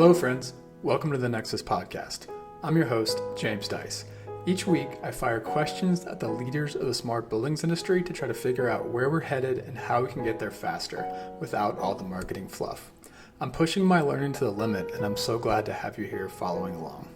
Hello, friends. Welcome to the Nexus Podcast. I'm your host, James Dice. Each week, I fire questions at the leaders of the smart buildings industry to try to figure out where we're headed and how we can get there faster without all the marketing fluff. I'm pushing my learning to the limit, and I'm so glad to have you here following along.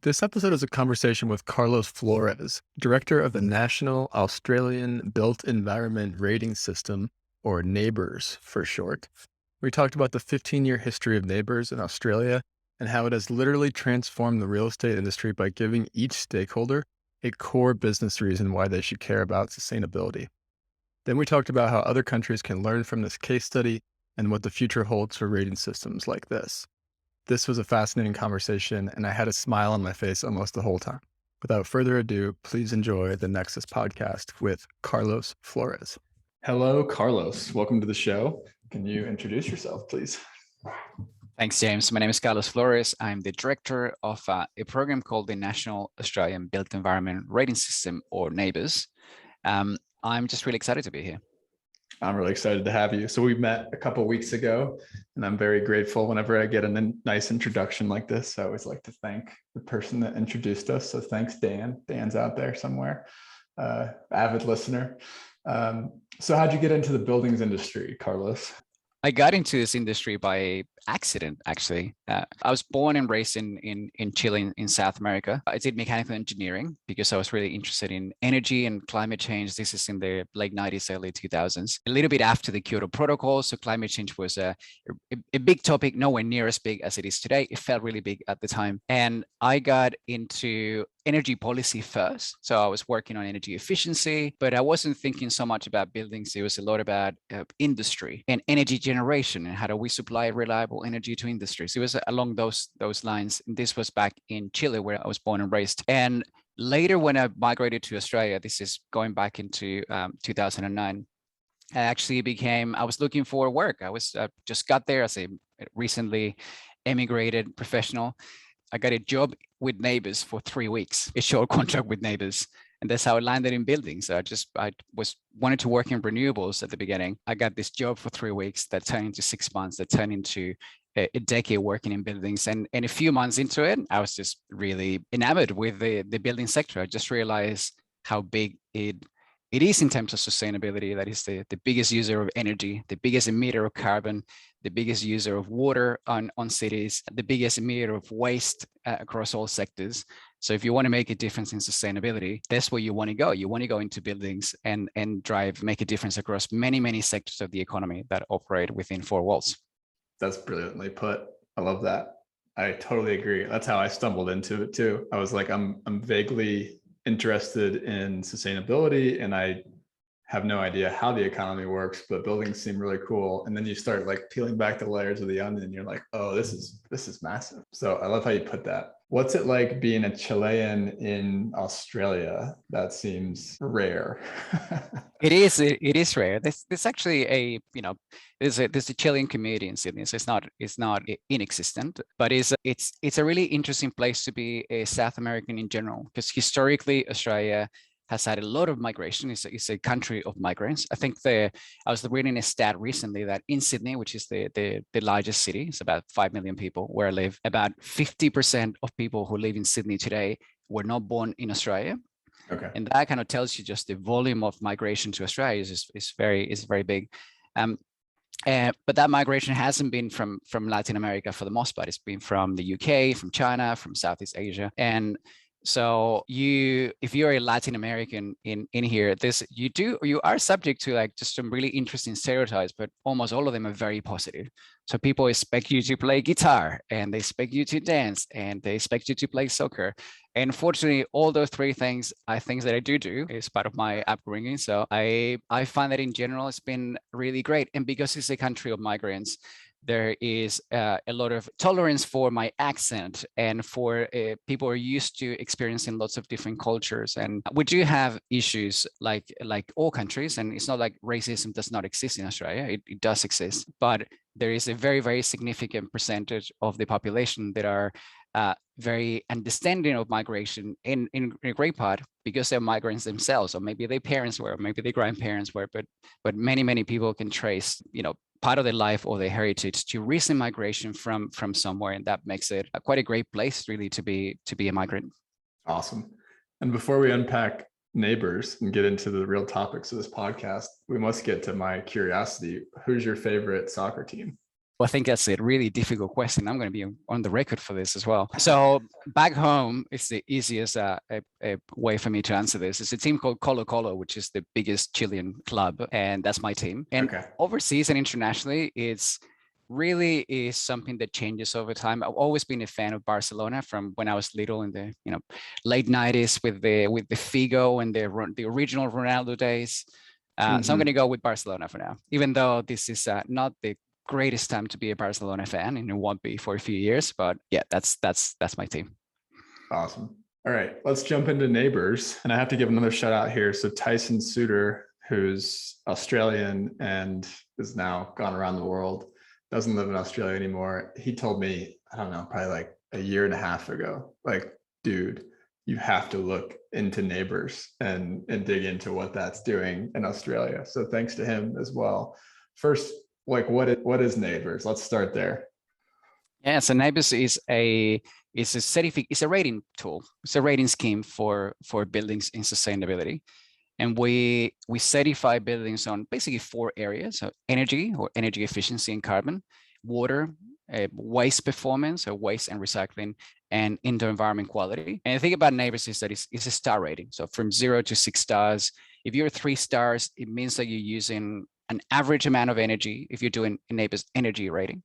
This episode is a conversation with Carlos Flores, director of the National Australian Built Environment Rating System, or NABERS for short. We talked about the 15-year history of NABERS in Australia and how it has literally transformed the real estate industry by giving each stakeholder a core business reason why they should care about sustainability. Then we talked about how other countries can learn from this case study and what the future holds for rating systems like this. This was a fascinating conversation, and I had a smile on my face almost the whole time. Without further ado, please enjoy the Nexus Podcast with Carlos Flores. Hello, Carlos. Welcome to the show. Can you introduce yourself, please? Thanks, James. My name is Carlos Flores. I'm the director of a program called the National Australian Built Environment Rating System, or NABERS. I'm just really excited to be here. I'm really excited to have you. So we met a couple of weeks ago, and I'm very grateful whenever I get a nice introduction like this. I always like to thank the person that introduced us. So thanks, Dan. Dan's out there somewhere, avid listener. So how'd you get into the buildings industry, Carlos? I got into this industry by accident, actually. I was born and raised in Chile, in South America. I did mechanical engineering because I was really interested in energy and climate change. This is in the late 90s, early 2000s. A little bit after the Kyoto Protocol, so climate change was a big topic, nowhere near as big as it is today. It felt really big at the time. And I got into energy policy first. So I was working on energy efficiency, but I wasn't thinking so much about buildings. It was a lot about industry and energy generation and how do we supply reliable energy to industries. It was along those lines. And this was back in Chile, where I was born and raised. And later, when I migrated to Australia, this is going back into 2009, I was looking for work. I was just got there as a recently emigrated professional. I got a job with NABERS for 3 weeks, a short contract with NABERS. And that's how I landed in buildings. I wanted to work in renewables at the beginning. I got this job for 3 weeks that turned into 6 months, that turned into a decade working in buildings. And a few months into it, I was just really enamored with the building sector. I just realized how big it is in terms of sustainability. That is the biggest user of energy, the biggest emitter of carbon, the biggest user of water on cities, the biggest emitter of waste across all sectors. So if you want to make a difference in sustainability, that's where you want to go. You want to go into buildings and make a difference across many, many sectors of the economy that operate within four walls. That's brilliantly put. I love that. I totally agree. That's how I stumbled into it too. I was like, I'm vaguely interested in sustainability, and I have no idea how the economy works, but buildings seem really cool. And then you start like peeling back the layers of the onion, and you're like, oh, this is massive. So I love how you put that. What's it like being a Chilean in Australia? That seems rare. It is rare. There's actually there's a Chilean community in Sydney, so it's not inexistent, but it's a really interesting place to be a South American in general, because historically Australia has had a lot of migration. It's a country of migrants. I think I was reading a stat recently that in Sydney, which is the largest city, it's about 5 million people where I live, about 50% of people who live in Sydney today were not born in Australia. Okay. And that kind of tells you just the volume of migration to Australia is very big. But that migration hasn't been from Latin America for the most part. It's been from the UK, from China, from Southeast Asia. And so if you're a Latin American in here, you are subject to like just some really interesting stereotypes, but almost all of them are very positive. So people expect you to play guitar, and they expect you to dance, and they expect you to play soccer. And fortunately, all those three things are things that I do as part of my upbringing. So I find that in general, it's been really great. And because it's a country of migrants, there is a lot of tolerance for my accent, and for people are used to experiencing lots of different cultures. And we do have issues like all countries, and it's not like racism does not exist in Australia. It does exist, but there is a very significant percentage of the population that are very understanding of migration in a great part because they're migrants themselves, or maybe their parents were, or maybe their grandparents were, but many people can trace, part of their life or their heritage to recent migration from somewhere, and that makes it quite a great place really to be a migrant. Awesome. And before we unpack neighbors and get into the real topics of this podcast, we must get to my curiosity. Who's your favorite soccer team? Well, I think that's a really difficult question. I'm going to be on the record for this as well. So back home, it's the easiest a way for me to answer this. It's a team called Colo Colo, which is the biggest Chilean club, and that's my team. And overseas and internationally, it's really is something that changes over time. I've always been a fan of Barcelona from when I was little in the late 90s with the Figo and the original Ronaldo days. So I'm going to go with Barcelona for now, even though this is not the greatest time to be a Barcelona fan, and it won't be for a few years. But yeah, that's my team. Awesome. All right, let's jump into neighbors. And I have to give another shout out here. So Tyson Suter, who's Australian and is now gone around the world, doesn't live in Australia anymore. He told me, I don't know, probably like a year and a half ago, like, dude, you have to look into neighbors and dig into what that's doing in Australia. So thanks to him as well. First, like what is neighbors? Let's start there. Yeah, so neighbors is a rating tool. It's a rating scheme for buildings in sustainability. And we certify buildings on basically 4 areas: so energy or energy efficiency and carbon, water, waste performance or waste and recycling, and indoor environment quality. And the thing about neighbors is that it's a star rating. So from 0 to 6 stars. If you're 3 stars, it means that you're using an average amount of energy. If you're doing a neighbor's energy rating,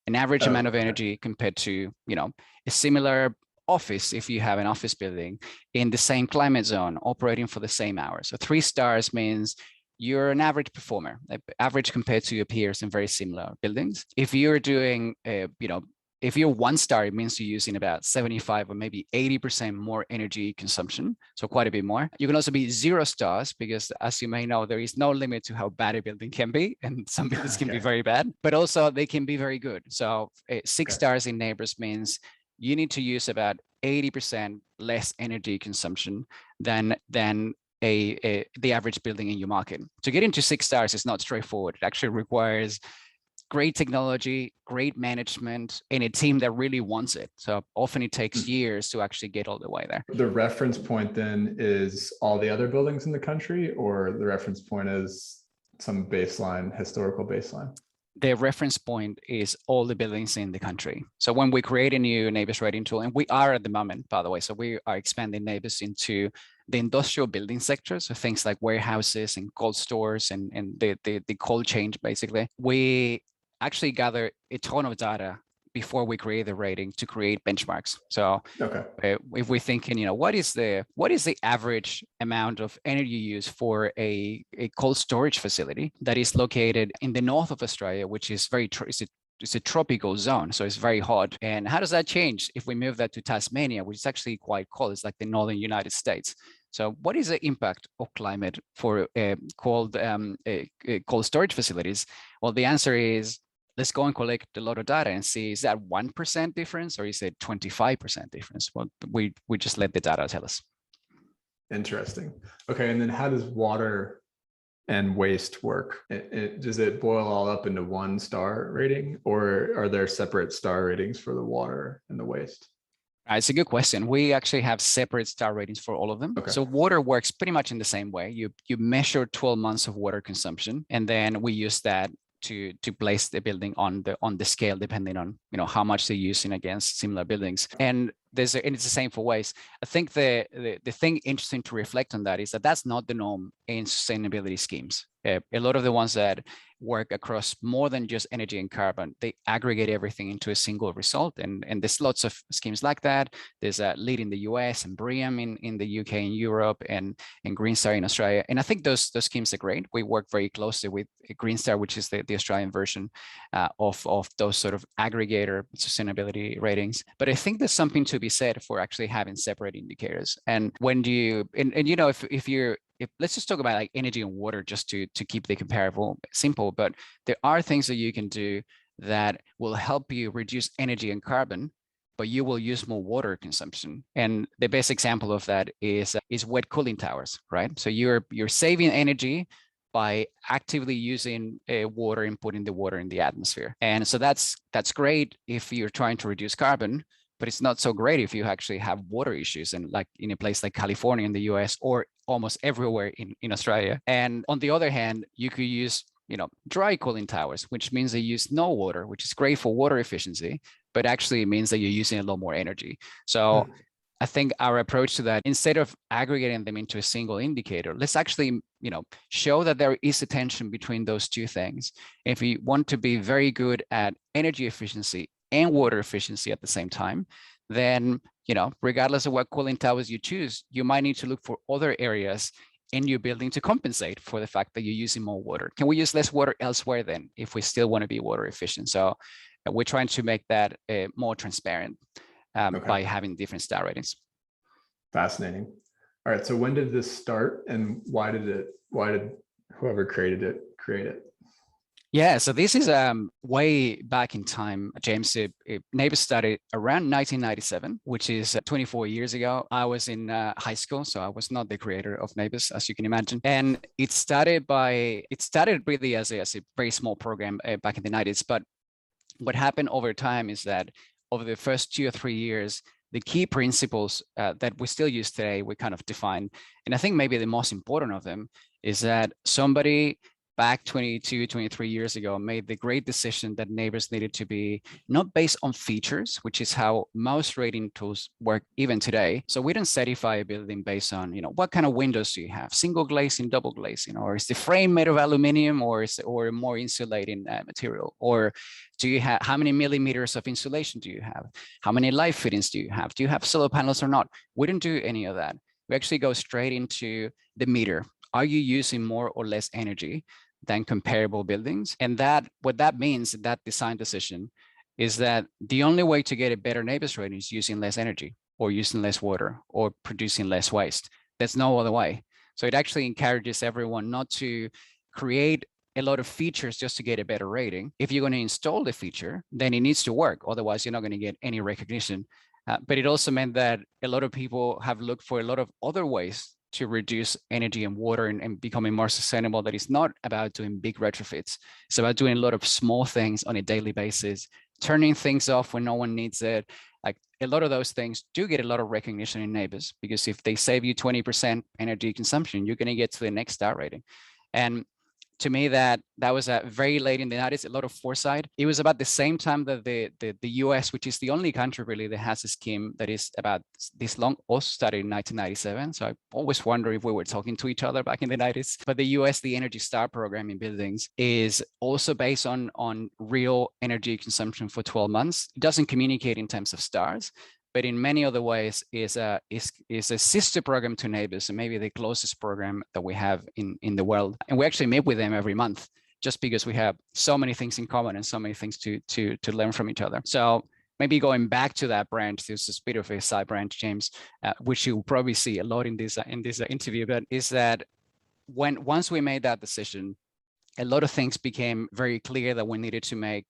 an average amount of energy compared to a similar office, if you have an office building in the same climate zone operating for the same hours. So 3 stars means you're an average performer, average compared to your peers in very similar buildings. If you're doing if you're 1 star, it means you're using about 75 or maybe 80% more energy consumption, so quite a bit more. You can also be 0 stars because, as you may know, there is no limit to how bad a building can be, and some buildings can be very bad, but also they can be very good. So 6 stars in neighbors means you need to use about 80% less energy consumption than the average building in your market. To get into 6 stars is not straightforward. It actually requires great technology, great management, and a team that really wants it. So often it takes years to actually get all the way there. The reference point then is all the other buildings in the country, or the reference point is some baseline, historical baseline? The reference point is all the buildings in the country. So when we create a new neighbors rating tool, and we are at the moment, by the way, so we are expanding neighbors into the industrial building sector, so things like warehouses and cold stores and the cold chain, basically. We actually gather a ton of data before we create the rating to create benchmarks. So if we're thinking, what is the average amount of energy use for a cold storage facility that is located in the north of Australia, which is it's a tropical zone, so it's very hot. And how does that change if we move that to Tasmania, which is actually quite cold? It's like the northern United States. So what is the impact of climate for cold storage facilities? Well, the answer is, let's go and collect a lot of data and see, is that 1% difference or is it 25% difference? Well, we just let the data tell us. Interesting. Okay, and then how does water and waste work? Does it boil all up into 1 star rating, or are there separate star ratings for the water and the waste? It's a good question. We actually have separate star ratings for all of them. So water works pretty much in the same way. You measure 12 months of water consumption, and then we use that to place the building on the scale, depending on how much they're using against similar buildings. And it's the same for waste. I think the thing interesting to reflect on that is that that's not the norm in sustainability schemes. A lot of the ones that work across more than just energy and carbon, they aggregate everything into a single result. And there's lots of schemes like that. There's a LEED in the US and BREEAM in the UK and Europe, and Green Star in Australia. And I think those schemes are great. We work very closely with Green Star, which is the Australian version of those sort of aggregator sustainability ratings. But I think there's something to be said for actually having separate indicators. And when do you, if let's just talk about like energy and water, just to keep the comparable simple, but there are things that you can do that will help you reduce energy and carbon but you will use more water consumption. And the best example of that is wet cooling towers, right? So you're saving energy by actively using water and putting the water in the atmosphere. And so that's great if you're trying to reduce carbon, but it's not so great if you actually have water issues, and like in a place like California in the US, or almost everywhere in Australia. And on the other hand, you could use dry cooling towers, which means they use no water, which is great for water efficiency, but actually it means that you're using a lot more energy. So I think our approach to that, instead of aggregating them into a single indicator, let's actually, show that there is a tension between those two things. If you want to be very good at energy efficiency and water efficiency at the same time, then, regardless of what cooling towers you choose, you might need to look for other areas in your building to compensate for the fact that you're using more water. Can we use less water elsewhere then, if we still want to be water efficient? So we're trying to make that more transparent by having different star ratings. Fascinating. All right. So when did this start, and why did whoever created it create it? Yeah, so this is way back in time, James. NABERS started around 1997, which is 24 years ago. I was in high school, so I was not the creator of NABERS, as you can imagine. And it started really as a very small program back in the 90s. But what happened over time is that over the first 2 or 3 years, the key principles that we still use today, we kind of define. And I think maybe the most important of them is that somebody back 22, 23 years ago made the great decision that NABERS needed to be not based on features, which is how most rating tools work even today. So we don't certify a building based on, what kind of windows do you have? Single glazing, double glazing, or is the frame made of aluminum, or more insulating material? Or do you have, how many millimeters of insulation do you have? How many light fittings do you have? Do you have solar panels or not? We don't do any of that. We actually go straight into the meter. Are you using more or less energy than comparable buildings? And what that means, that design decision, is that the only way to get a better NABERS rating is using less energy, or using less water, or producing less waste. There's no other way. So it actually encourages everyone not to create a lot of features just to get a better rating. If you're going to install the feature, then it needs to work. Otherwise, you're not going to get any recognition. But it also meant that a lot of people have looked for a lot of other ways to reduce energy and water and becoming more sustainable. That is not about doing big retrofits. It's about doing a lot of small things on a daily basis, turning things off when no one needs it. Like, a lot of those things do get a lot of recognition in NABERS, because if they save you 20% energy consumption, you're going to get to the next star rating. And to me, that was very late in the 90s, a lot of foresight. It was about the same time that the US, which is the only country really that has a scheme that is about this long, also started in 1997. So I always wonder if we were talking to each other back in the 90s. But the US, the Energy Star program in buildings, is also based on real energy consumption for 12 months. It doesn't communicate in terms of stars, but in many other ways is a sister program to NABERS, and maybe the closest program that we have in the world. And we actually meet with them every month, just because we have so many things in common and so many things to learn from each other. So maybe going back to that branch, this is a bit of a side branch, James, which you'll probably see a lot in this interview, but is that once we made that decision, a lot of things became very clear that we needed to make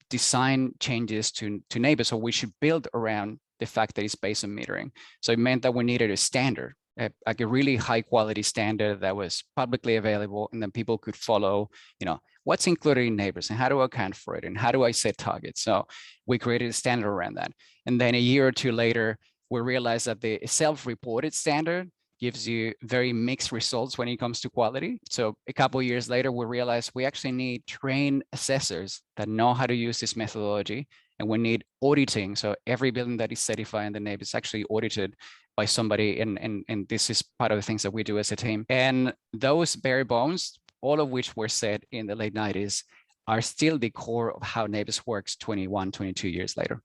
design changes to NABERS. So we should build around the fact that it's based on metering. So it meant that we needed a standard, like a really high quality standard that was publicly available, and then people could follow, what's included in NABERS and how do I account for it and how do I set targets. So we created a standard around that. And then a year or two later, we realized that the self-reported standard gives you very mixed results when it comes to quality. So a couple of years later, we realized we actually need trained assessors that know how to use this methodology, and we need auditing. So every building that is certified in the NABERS is actually audited by somebody, and this is part of the things that we do as a team. And those bare bones, all of which were set in the late 90s, are still the core of how NABERS works 21, 22 years later.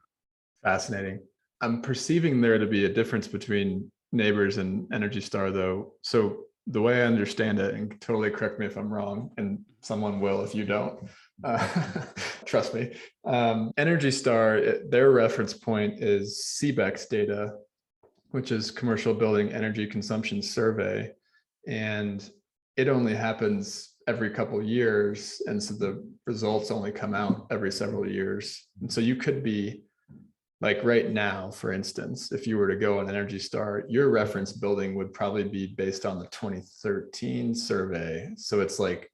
Fascinating. I'm perceiving there to be a difference between NABERS and Energy Star, though. So the way I understand it, and totally correct me if I'm wrong, and someone will if you don't, trust me. Energy Star, their reference point is CBEX data, which is Commercial Building Energy Consumption Survey. And it only happens every couple of years. And so the results only come out every several years. And so you could be Like right now, for instance, if you were to go on Energy Star, your reference building would probably be based on the 2013 survey. So it's like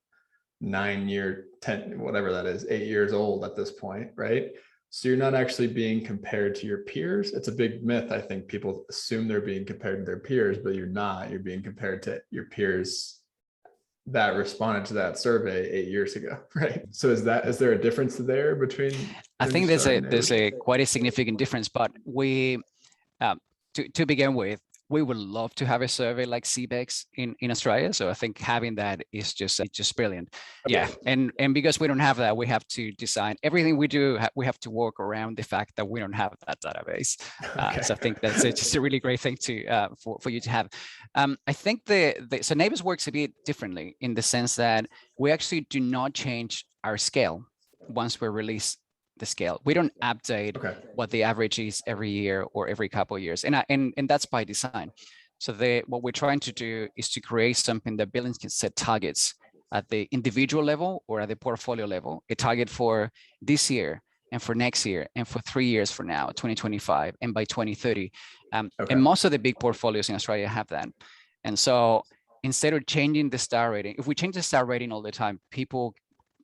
9 year, 10, whatever that is, 8 years old at this point, right? So you're not actually being compared to your peers. It's a big myth. I think people assume they're being compared to their peers, but you're not. You're being compared to your peers that responded to that survey 8 years ago, right? So is there a difference there between I Energy think there's Star a and there's Neighbors? a quite a significant difference, but we to begin with, we would love to have a survey like CBEX in Australia. So I think having that is just brilliant. Yeah, and because we don't have that, we have to design everything we do. We have to work around the fact that we don't have that database. Okay. So I think that's just a really great thing to for you to have. I think so Neighbors works a bit differently in the sense that we actually do not change our scale once we release the scale. We don't update Okay. what the average is every year or every couple of years, and that's by design. So what we're trying to do is to create something that buildings can set targets at the individual level or at the portfolio level, a target for this year and for next year and for 3 years from now, 2025, and by 2030. Okay. And most of the big portfolios in Australia have that. And so instead of changing the star rating, if we change the star rating all the time, people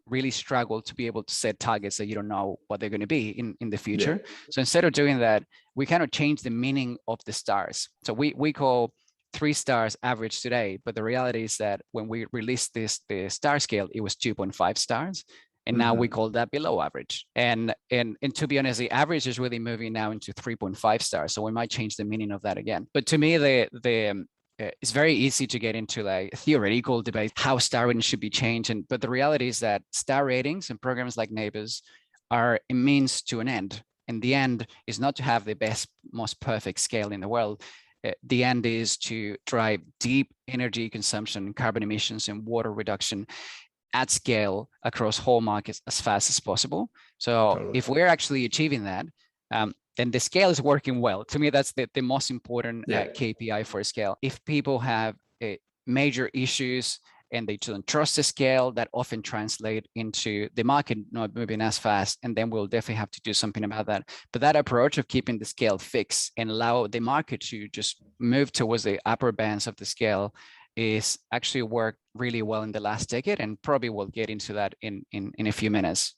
really struggle to be able to set targets that you don't know what they're going to be in the future. Yeah. So instead of doing that, we kind of change the meaning of the stars. So we call 3 stars average today, but the reality is that when we released the star scale, it was 2.5 stars. And now we call that below average. And to be honest, the average is really moving now into 3.5 stars. So we might change the meaning of that again. But to me, it's very easy to get into like theoretical debate how star ratings should be changed, but the reality is that star ratings and programs like Neighbors are a means to an end, and the end is not to have the best, most perfect scale in the world. The end is to drive deep energy consumption, carbon emissions, and water reduction at scale across whole markets as fast as possible. So totally. If we're actually achieving that, then the scale is working well. To me, that's the most important KPI for a scale. If people have major issues and they don't trust the scale, that often translate into the market not moving as fast, and then we'll definitely have to do something about that. But that approach of keeping the scale fixed and allow the market to just move towards the upper bands of the scale is actually worked really well in the last decade, and probably we'll get into that in a few minutes.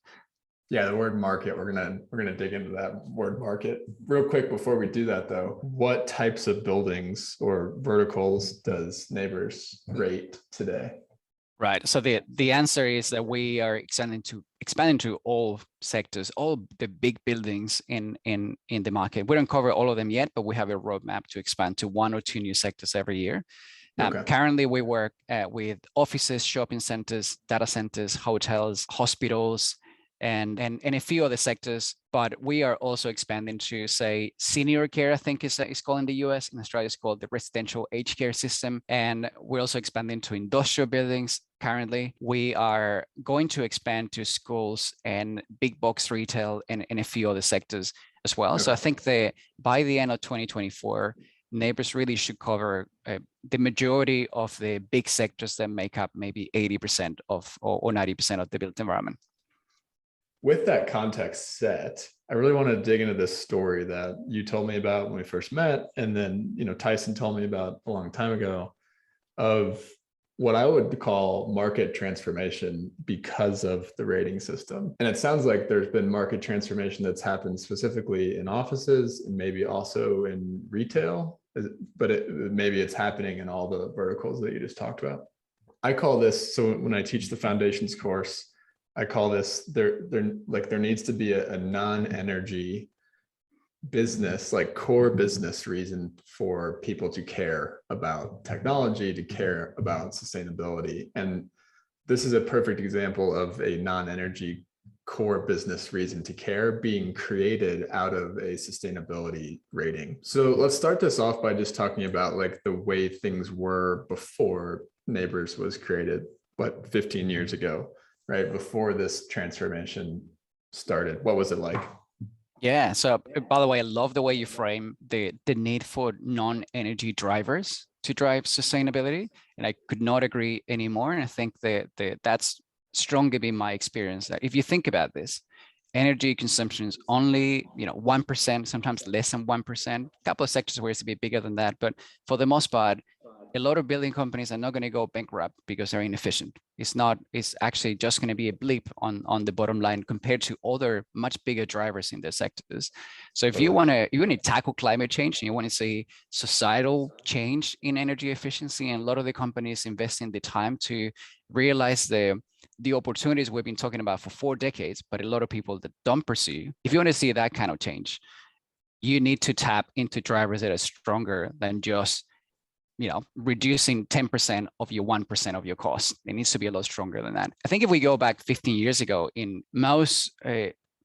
Yeah, the word market, we're gonna dig into that word market real quick. Before we do that though, what types of buildings or verticals does Neighbors rate today? Right. So the answer is that we are expanding to all sectors, all the big buildings in the market. We don't cover all of them yet, but we have a roadmap to expand to 1 or 2 new sectors every year. Currently, we work with offices, shopping centers, data centers, hotels, hospitals, and a few other sectors, but we are also expanding to, say, senior care, I think is called in the US. In Australia, it's called the residential aged care system. And we're also expanding to industrial buildings. Currently, we are going to expand to schools and big box retail and a few other sectors as well. Okay. So I think that by the end of 2024, Neighbors really should cover the majority of the big sectors that make up maybe 80% of or 90% of the built environment. With that context set, I really want to dig into this story that you told me about when we first met, and then Tyson told me about a long time ago, of what I would call market transformation because of the rating system. And it sounds like there's been market transformation that's happened specifically in offices and maybe also in retail, but maybe it's happening in all the verticals that you just talked about. I call this, so when I teach the foundations course, I call this, there needs to be a non-energy business, like core business reason for people to care about technology, to care about sustainability. And this is a perfect example of a non-energy core business reason to care being created out of a sustainability rating. So let's start this off by just talking about like the way things were before Neighbors was created, 15 years ago. Right before this transformation started. What was it like? Yeah. So by the way, I love the way you frame the need for non-energy drivers to drive sustainability. And I could not agree anymore. And I think that that's strongly been my experience. That if you think about this, energy consumption is only 1%, sometimes less than 1%. A couple of sectors where it's a bit bigger than that, but for the most part, a lot of building companies are not going to go bankrupt because they're inefficient. It's actually just going to be a blip on the bottom line compared to other much bigger drivers in their sectors. So if you want to tackle climate change and you want to see societal change in energy efficiency, and a lot of the companies investing the time to realize the opportunities we've been talking about for 4 decades, but a lot of people that don't pursue, if you want to see that kind of change, you need to tap into drivers that are stronger than just reducing 10% of your 1% of your cost. It needs to be a lot stronger than that. I think if we go back 15 years ago, in most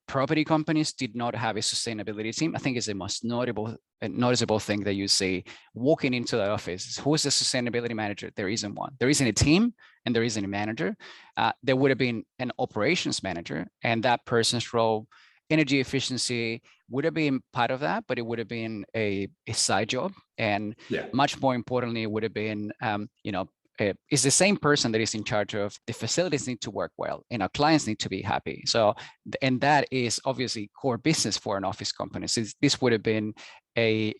property companies did not have a sustainability team. I think it's the most noticeable thing that you see walking into the office. Who's the sustainability manager? There isn't one. There isn't a team and there isn't a manager. There would have been an operations manager, and that person's role, energy efficiency, would have been part of that, but it would have been a side job. And much more importantly, it would have been, it's the same person that is in charge of the facilities need to work well and our clients need to be happy. So, and that is obviously core business for an office company. So this would have been a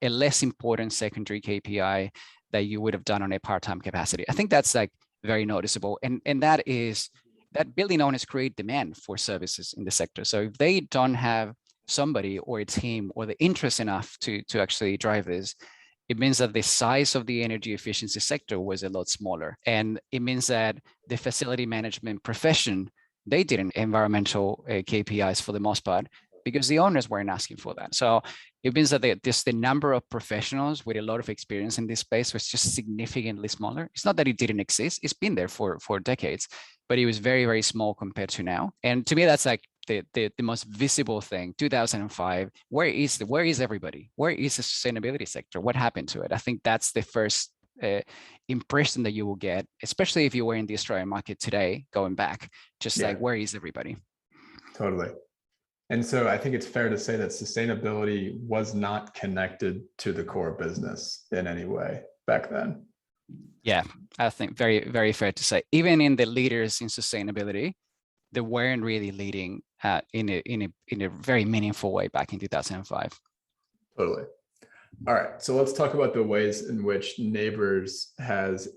less important secondary KPI that you would have done on a part-time capacity. I think that's like very noticeable. And that building owners create demand for services in the sector. So if they don't have somebody or a team or the interest enough to actually drive this, it means that the size of the energy efficiency sector was a lot smaller. And it means that the facility management profession, they didn't environmental KPIs for the most part because the owners weren't asking for that. So it means that the number of professionals with a lot of experience in this space was just significantly smaller. It's not that it didn't exist. It's been there for decades, but it was very, very small compared to now. And to me, that's like the most visible thing. 2005, where is everybody? Where is the sustainability sector? What happened to it? I think that's the first impression that you will get, especially if you were in the Australian market today, going back, just like, where is everybody? Totally. And so I think it's fair to say that sustainability was not connected to the core business in any way back then. Yeah, I think very, very fair to say. Even in the leaders in sustainability, they weren't really leading in a very meaningful way back in 2005. Totally. All right. So let's talk about the ways in which NABERS has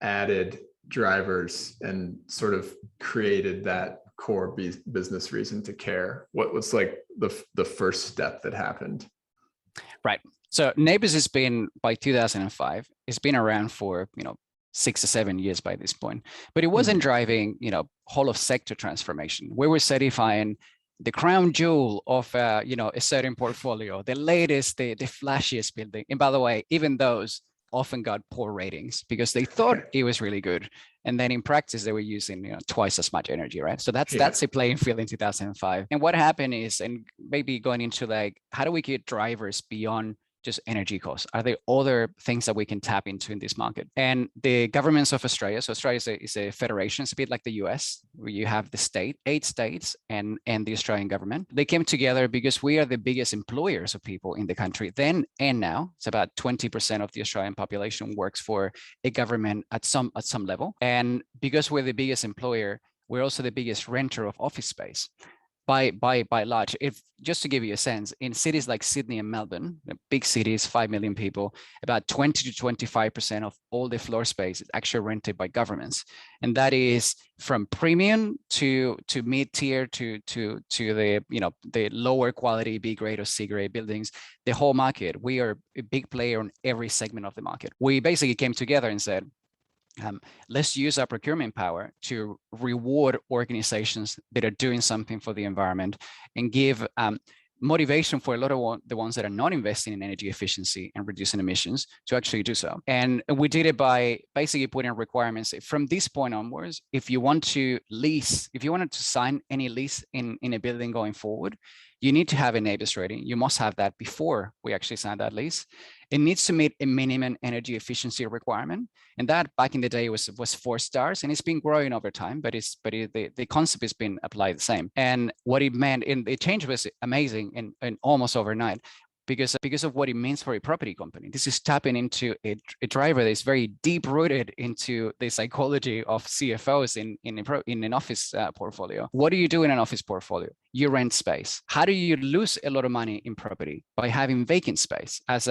added drivers and sort of created that core business reason to care. What was like the first step that happened? Right. So NABERS has been, by 2005, it's been around for 6 or 7 years by this point, but it wasn't driving whole of sector transformation. We were certifying the crown jewel of a certain portfolio, the latest, the flashiest building. And by the way, even those often got poor ratings because they thought it was really good, and then in practice they were using twice as much energy, right? So that's a playing field in 2005. And what happened is, and maybe going into like, how do we get drivers beyond just energy costs? Are there other things that we can tap into in this market? And the governments of Australia, so Australia is a federation, it's a bit like the US, where you have the 8 states and the Australian government. They came together because we are the biggest employers of people in the country then and now. It's about 20% of the Australian population works for a government at some level. And because we're the biggest employer, we're also the biggest renter of office space. By large, if just to give you a sense, in cities like Sydney and Melbourne, big cities, 5 million people, about 20 to 25% of all the floor space is actually rented by governments, and that is from premium to mid-tier to the lower quality B grade or C grade buildings. The whole market, we are a big player on every segment of the market. We basically came together and said, let's use our procurement power to reward organizations that are doing something for the environment and give motivation for a lot of the ones that are not investing in energy efficiency and reducing emissions to actually do so. And we did it by basically putting requirements from this point onwards. If you want to lease, if you wanted to sign any lease in a building going forward, you need to have a NABERS rating. You must have that before we actually sign that lease. It needs to meet a minimum energy efficiency requirement. And that back in the day was 4 stars, and it's been growing over time, but the concept has been applied the same. And what it meant, and the change was amazing and almost overnight. because of what it means for a property company. This is tapping into a driver that is very deep rooted into the psychology of CFOs in an office portfolio. What do you do in an office portfolio? You rent space. How do you lose a lot of money in property? By having vacant space, as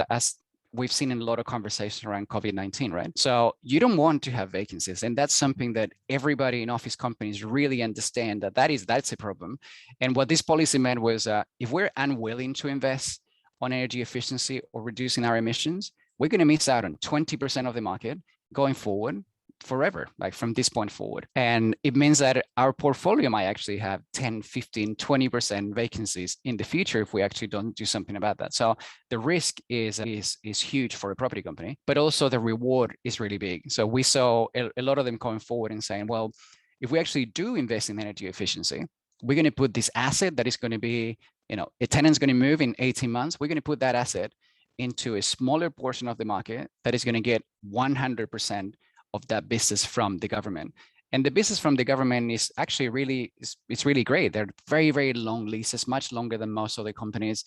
we've seen in a lot of conversations around COVID-19, right? So you don't want to have vacancies. And that's something that everybody in office companies really understand that's a problem. And what this policy meant was if we're unwilling to invest on energy efficiency or reducing our emissions, we're going to miss out on 20% of the market going forward forever, like from this point forward. And it means that our portfolio might actually have 10, 15, 20% vacancies in the future if we actually don't do something about that. So the risk is huge for a property company, but also the reward is really big. So we saw a lot of them coming forward and saying, well, if we actually do invest in energy efficiency, we're going to put this asset that is going to be, a tenant's going to move in 18 months. We're going to put that asset into a smaller portion of the market that is going to get 100% of that business from the government. And the business from the government is actually it's really great. They're very, very long leases, much longer than most other companies.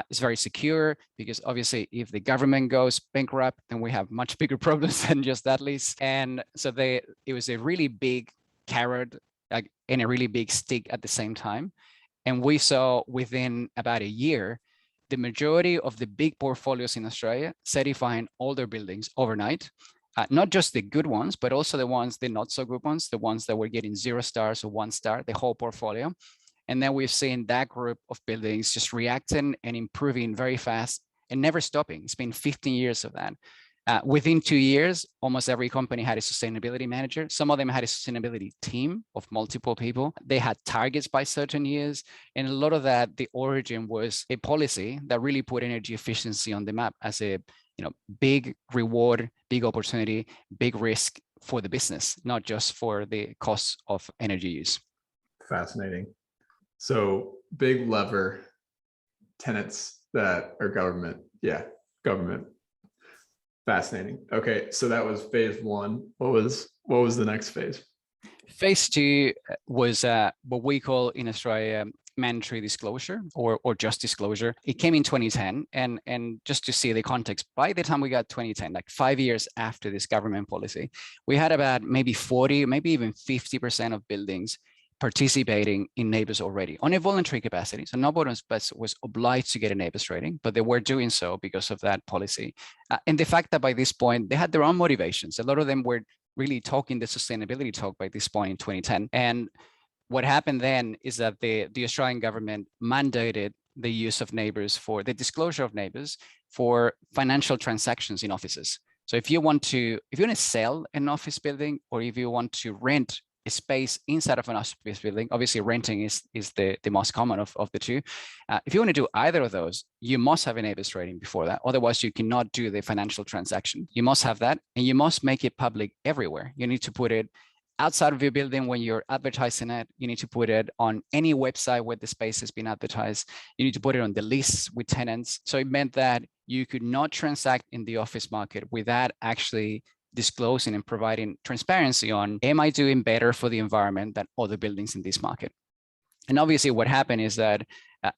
It's very secure because obviously if the government goes bankrupt, then we have much bigger problems than just that lease. And so it was a really big carrot and a really big stick at the same time. And we saw within about a year, the majority of the big portfolios in Australia certifying all their buildings overnight. Not just the good ones, but also the not so good ones, the ones that were getting 0 stars or 1 star, the whole portfolio. And then we've seen that group of buildings just reacting and improving very fast and never stopping. It's been 15 years of that. Within 2 years, almost every company had a sustainability manager. Some of them had a sustainability team of multiple people. They had targets by certain years. And a lot of that, the origin was a policy that really put energy efficiency on the map as a big reward, big opportunity, big risk for the business, not just for the cost of energy use. Fascinating. So big lever, tenants that are government. Yeah, government. Fascinating. Okay, so that was phase one. What was the next phase? Phase two was what we call in Australia mandatory disclosure or just disclosure. It came in 2010, and just to see the context, by the time we got 2010, like 5 years after this government policy, we had about maybe 40, maybe even 50% of buildings participating in NABERS already on a voluntary capacity. So nobody was obliged to get a NABERS rating, but they were doing so because of that policy. And the fact that by this point, they had their own motivations. A lot of them were really talking the sustainability talk by this point in 2010. And what happened then is that the Australian government mandated the use of NABERS for the disclosure of NABERS for financial transactions in offices. So if you want to sell an office building, or if you want to rent a space inside of an office building, obviously renting is the most common of the two. If you want to do either of those, you must have an NABERS rating before that. Otherwise, you cannot do the financial transaction. You must have that, and you must make it public everywhere. You need to put it outside of your building when you're advertising it. You need to put it on any website where the space has been advertised. You need to put it on the list with tenants. So it meant that you could not transact in the office market without actually disclosing and providing transparency on, am I doing better for the environment than other buildings in this market? And obviously what happened is that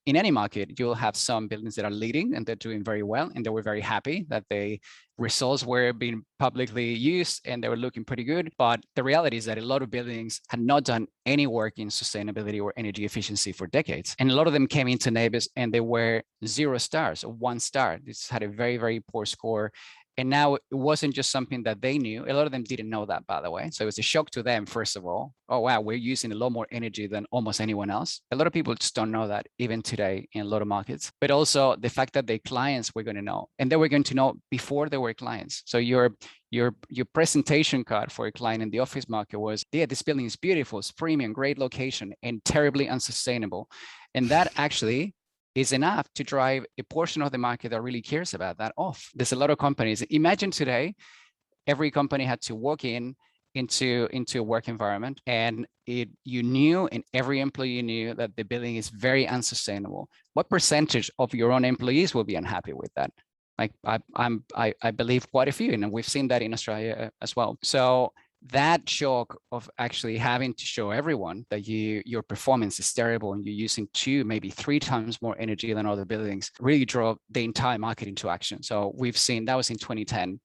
in any market, you'll have some buildings that are leading and they're doing very well. And they were very happy that the results were being publicly used and they were looking pretty good. But the reality is that a lot of buildings had not done any work in sustainability or energy efficiency for decades. And a lot of them came into NABERS and they were 0 stars or 1 star. This had a very, very poor score. And now it wasn't just something that they knew. A lot of them didn't know that, by the way. So it was a shock to them, first of all. Oh, wow, we're using a lot more energy than almost anyone else. A lot of people just don't know that even today in a lot of markets. But also the fact that their clients were going to know, and they were going to know before they were clients. So your presentation card for a client in the office market was, yeah, this building is beautiful, it's premium, great location, and terribly unsustainable. And that actually is enough to drive a portion of the market that really cares about that off. There's a lot of companies. Imagine today, every company had to walk into a work environment, and you knew, and every employee knew that the building is very unsustainable. What percentage of your own employees will be unhappy with that? Like I believe quite a few, and we've seen that in Australia as well. So that shock of actually having to show everyone that your performance is terrible and you're using 2, maybe 3 times more energy than other buildings really drove the entire market into action. So we've seen that was in 2010.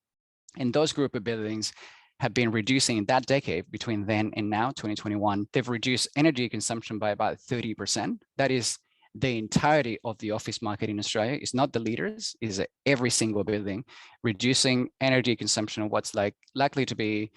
And those group of buildings have been reducing in that decade between then and now, 2021. They've reduced energy consumption by about 30%. That is the entirety of the office market in Australia. It's not the leaders, it's every single building reducing energy consumption. What's likely to be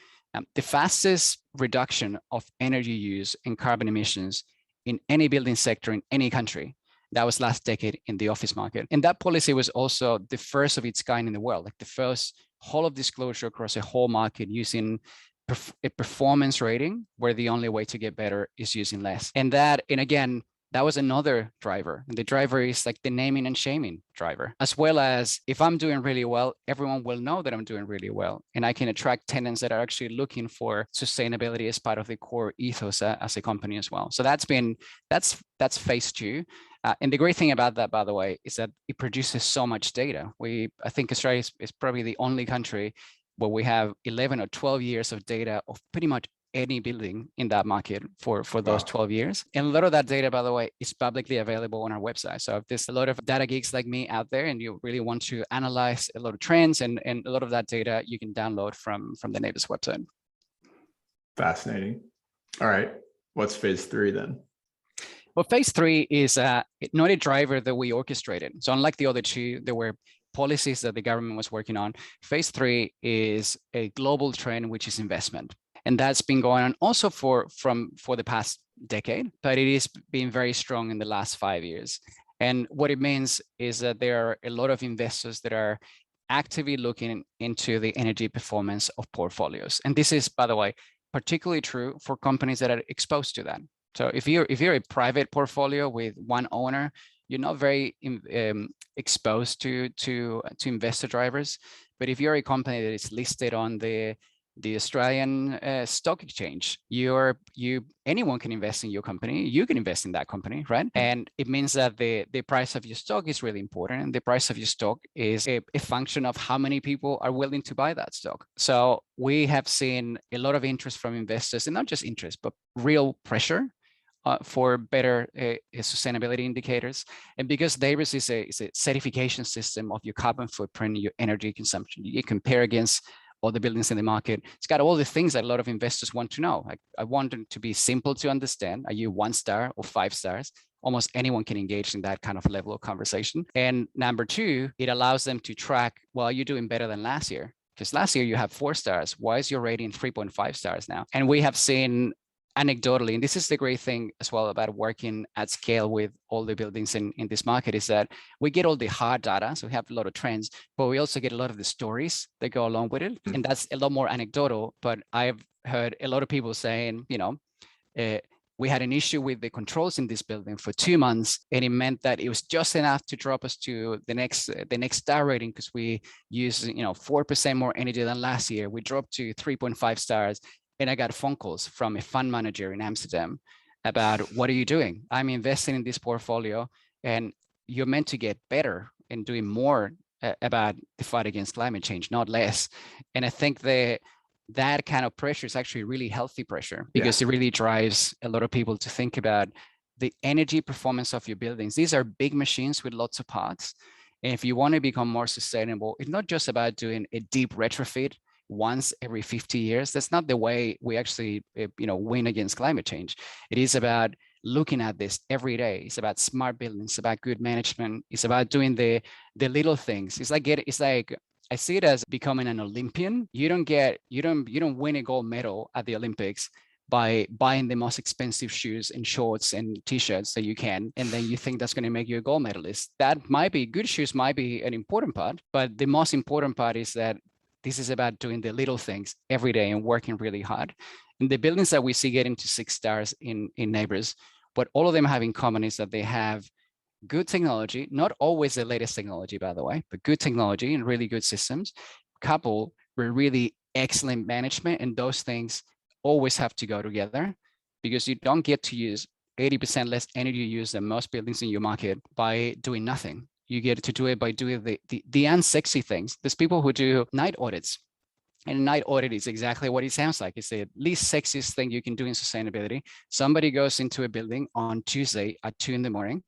the fastest reduction of energy use and carbon emissions in any building sector in any country. That was last decade in the office market. And that policy was also the first of its kind in the world, like the first whole of disclosure across a whole market using a performance rating, where the only way to get better is using less. And again, that was another driver. And the driver is like the naming and shaming driver, as well as if I'm doing really well, everyone will know that I'm doing really well. And I can attract tenants that are actually looking for sustainability as part of the core ethos as a company as well. So that's phase 2. And the great thing about that, by the way, is that it produces so much data. I think Australia is probably the only country where we have 11 or 12 years of data of pretty much any building in that market for those 12 years. And a lot of that data, by the way, is publicly available on our website. So if there's a lot of data geeks like me out there and you really want to analyze a lot of trends and a lot of that data, you can download from the NABERS website. Fascinating. All right. What's phase 3 then? Well, phase 3 is not a driver that we orchestrated. So unlike the other 2, there were policies that the government was working on. Phase 3 is a global trend, which is investment. And that's been going on also for the past decade, but it is being very strong in the last 5 years. And what it means is that there are a lot of investors that are actively looking into the energy performance of portfolios. And this is, by the way, particularly true for companies that are exposed to that. So if you're a private portfolio with one owner, you're not very exposed to investor drivers. But if you're a company that is listed on the Australian stock exchange, anyone can invest in your company. You can invest in that company, right? And it means that the price of your stock is really important, and the price of your stock is a function of how many people are willing to buy that stock. So we have seen a lot of interest from investors, and not just interest, but real pressure for better sustainability indicators. And because NABERS is a certification system of your carbon footprint, your energy consumption, you compare against all the buildings in the market. It's got all the things that a lot of investors want to know. I want it to be simple to understand. Are you 1 star or 5 stars? Almost anyone can engage in that kind of level of conversation. And number 2, it allows them to track, well, you're doing better than last year. Because last year you have 4 stars. Why is your rating 3.5 stars now? And we have seen anecdotally, and this is the great thing as well about working at scale with all the buildings in this market, is that we get all the hard data. So we have a lot of trends, but we also get a lot of the stories that go along with it. And that's a lot more anecdotal, but I've heard a lot of people saying, we had an issue with the controls in this building for 2 months, and it meant that it was just enough to drop us to the next star rating because we used 4% more energy than last year. We dropped to 3.5 stars. And I got phone calls from a fund manager in Amsterdam about, what are you doing? I'm investing in this portfolio, and you're meant to get better and doing more about the fight against climate change, not less. And I think that kind of pressure is actually really healthy pressure, because it really drives a lot of people to think about the energy performance of your buildings. These are big machines with lots of parts. And if you want to become more sustainable, it's not just about doing a deep retrofit once every 50 years. That's not the way we actually win against climate change. It is about looking at this every day. It's about smart buildings. It's about good management. It's about doing the little things. It's like I see it as becoming an Olympian. You don't win a gold medal at the Olympics by buying the most expensive shoes and shorts and t-shirts that you can, and then you think that's going to make you a gold medalist. That might be good. Shoes might be an important part, but the most important part is that this is about doing the little things every day and working really hard. And the buildings that we see getting to 6 stars in NABERS, what all of them have in common is that they have good technology, not always the latest technology, by the way, but good technology and really good systems, coupled with really excellent management. And those things always have to go together, because you don't get to use 80% less energy use than most buildings in your market by doing nothing. You get to do it by doing the unsexy things. There's people who do night audits And a night audit is exactly what it sounds like. It's the least sexiest thing you can do in sustainability. Somebody goes into a building on Tuesday at 2 a.m.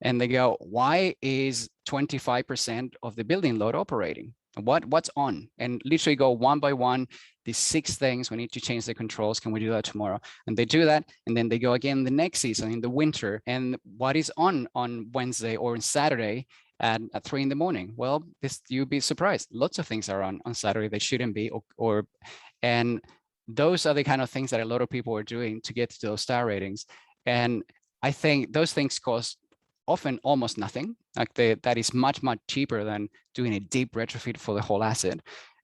and they go, why is 25% of the building load operating? What's on? And literally go one by one, these 6 things, we need to change the controls. Can we do that tomorrow? And they do that. And then they go again the next season in the winter. And what is on Wednesday or on Saturday at 3 a.m? Well, you'd be surprised. Lots of things are on Saturday that shouldn't be, and those are the kind of things that a lot of people are doing to get to those star ratings. And I think those things cost often almost nothing. Like that is much, much cheaper than doing a deep retrofit for the whole asset.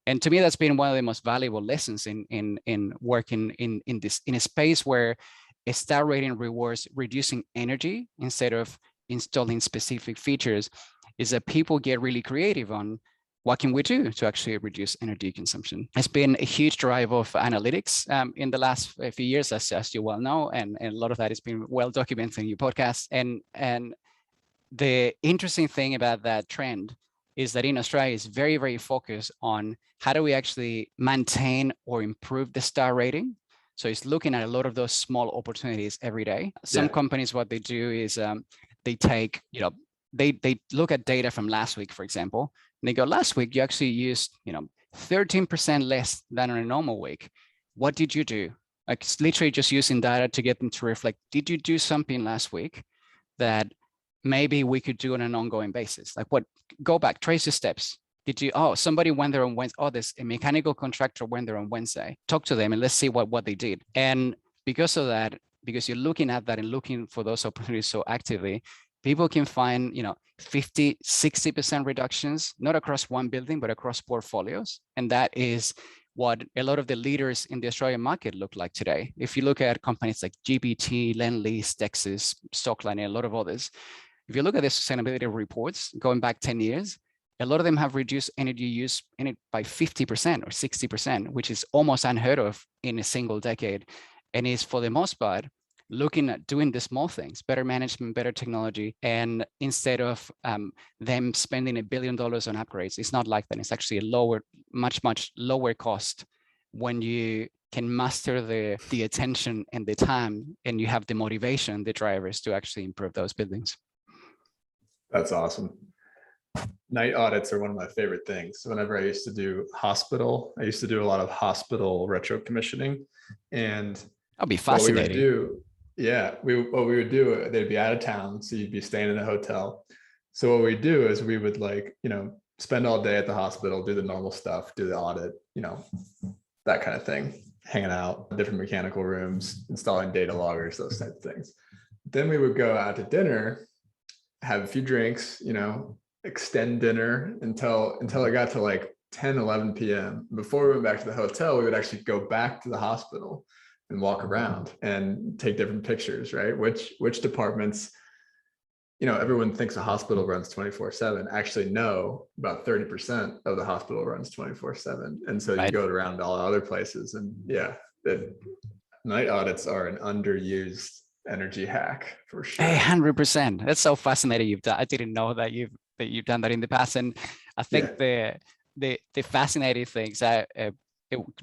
And to me, that's been one of the most valuable lessons in working in a space where a star rating rewards reducing energy instead of installing specific features, is that people get really creative on what can we do to actually reduce energy consumption. It's been a huge drive of analytics in the last few years, as you well know, and a lot of that has been well documented in your podcast. And the interesting thing about that trend is that in Australia is very, very focused on how do we actually maintain or improve the star rating. So it's looking at a lot of those small opportunities every day. Some companies, what they do is they take, they look at data from last week, for example, and they go, last week you actually used, 13% less than on a normal week. What did you do? Like it's literally just using data to get them to reflect, did you do something last week that maybe we could do on an ongoing basis? Like go back, trace your steps. Did you, somebody went there on Wednesday. Oh, there's a mechanical contractor went there on Wednesday. Talk to them and let's see what they did. And because of that, because you're looking at that and looking for those opportunities so actively, people can find, 50, 60% reductions, not across one building, but across portfolios. And that is what a lot of the leaders in the Australian market look like today. If you look at companies like GPT, Lendlease, Dexus, Stockline, and a lot of others, if you look at the sustainability reports going back 10 years, a lot of them have reduced energy use in it by 50% or 60%, which is almost unheard of in a single decade. And is for the most part, looking at doing the small things, better management, better technology. And instead of them spending $1 billion on upgrades, it's not like that. It's actually a much lower cost when you can master the attention and the time, and you have the motivation, the drivers to actually improve those buildings. That's awesome. Night audits are one of my favorite things. Whenever I used to do hospital, I used to do a lot of hospital retro commissioning, and that'll be fascinating. What we would do, they'd be out of town, so you'd be staying in a hotel. So what we do is we would spend all day at the hospital, do the normal stuff, do the audit, that kind of thing, hanging out, different mechanical rooms, installing data loggers, those types of things. Then we would go out to dinner, have a few drinks, extend dinner until it got to 10, 11 p.m. Before we went back to the hotel, we would actually go back to the hospital and walk around and take different pictures, right? Which departments, everyone thinks a hospital runs 24/7. Actually, no, about 30% of the hospital runs 24/7. And so you go around to all other places, and the night audits are an underused energy hack for sure. 100%. That's so fascinating. You've done. I didn't know that you've done that in the past, and I think the fascinating things.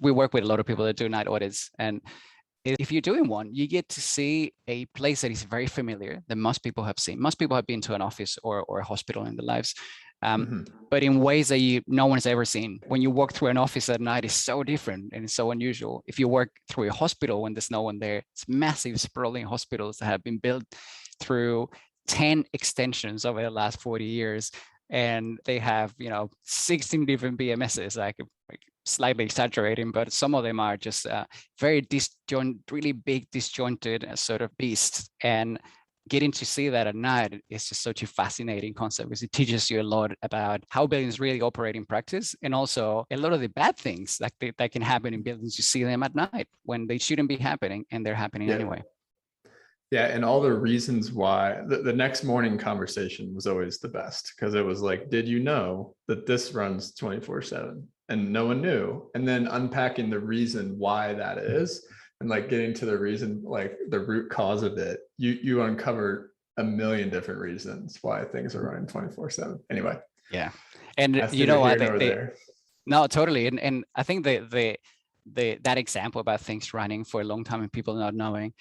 We work with a lot of people that do night audits, and if you're doing one, you get to see a place that is very familiar that most people have seen. Most people have been to an office or a hospital in their lives, but in ways that no one's ever seen. When you walk through an office at night, it's so different and it's so unusual. If you work through a hospital when there's no one there, it's massive sprawling hospitals that have been built through 10 extensions over the last 40 years. And they have, 16 different BMSs, like slightly exaggerating, but some of them are just very really big, disjointed sort of beasts. And getting to see that at night is just such a fascinating concept, because it teaches you a lot about how buildings really operate in practice, and also a lot of the bad things that can happen in buildings. You see them at night when they shouldn't be happening, and they're happening anyway. Yeah, and all the reasons why. The next morning conversation was always the best, because it was like, did you know that this runs 24/7? And no one knew. And then unpacking the reason why that is, and getting to the reason, the root cause of it, you uncover a million different reasons why things are running 24/7. Anyway. Yeah. And you know what? No, totally. And I think the that example about things running for a long time and people not knowing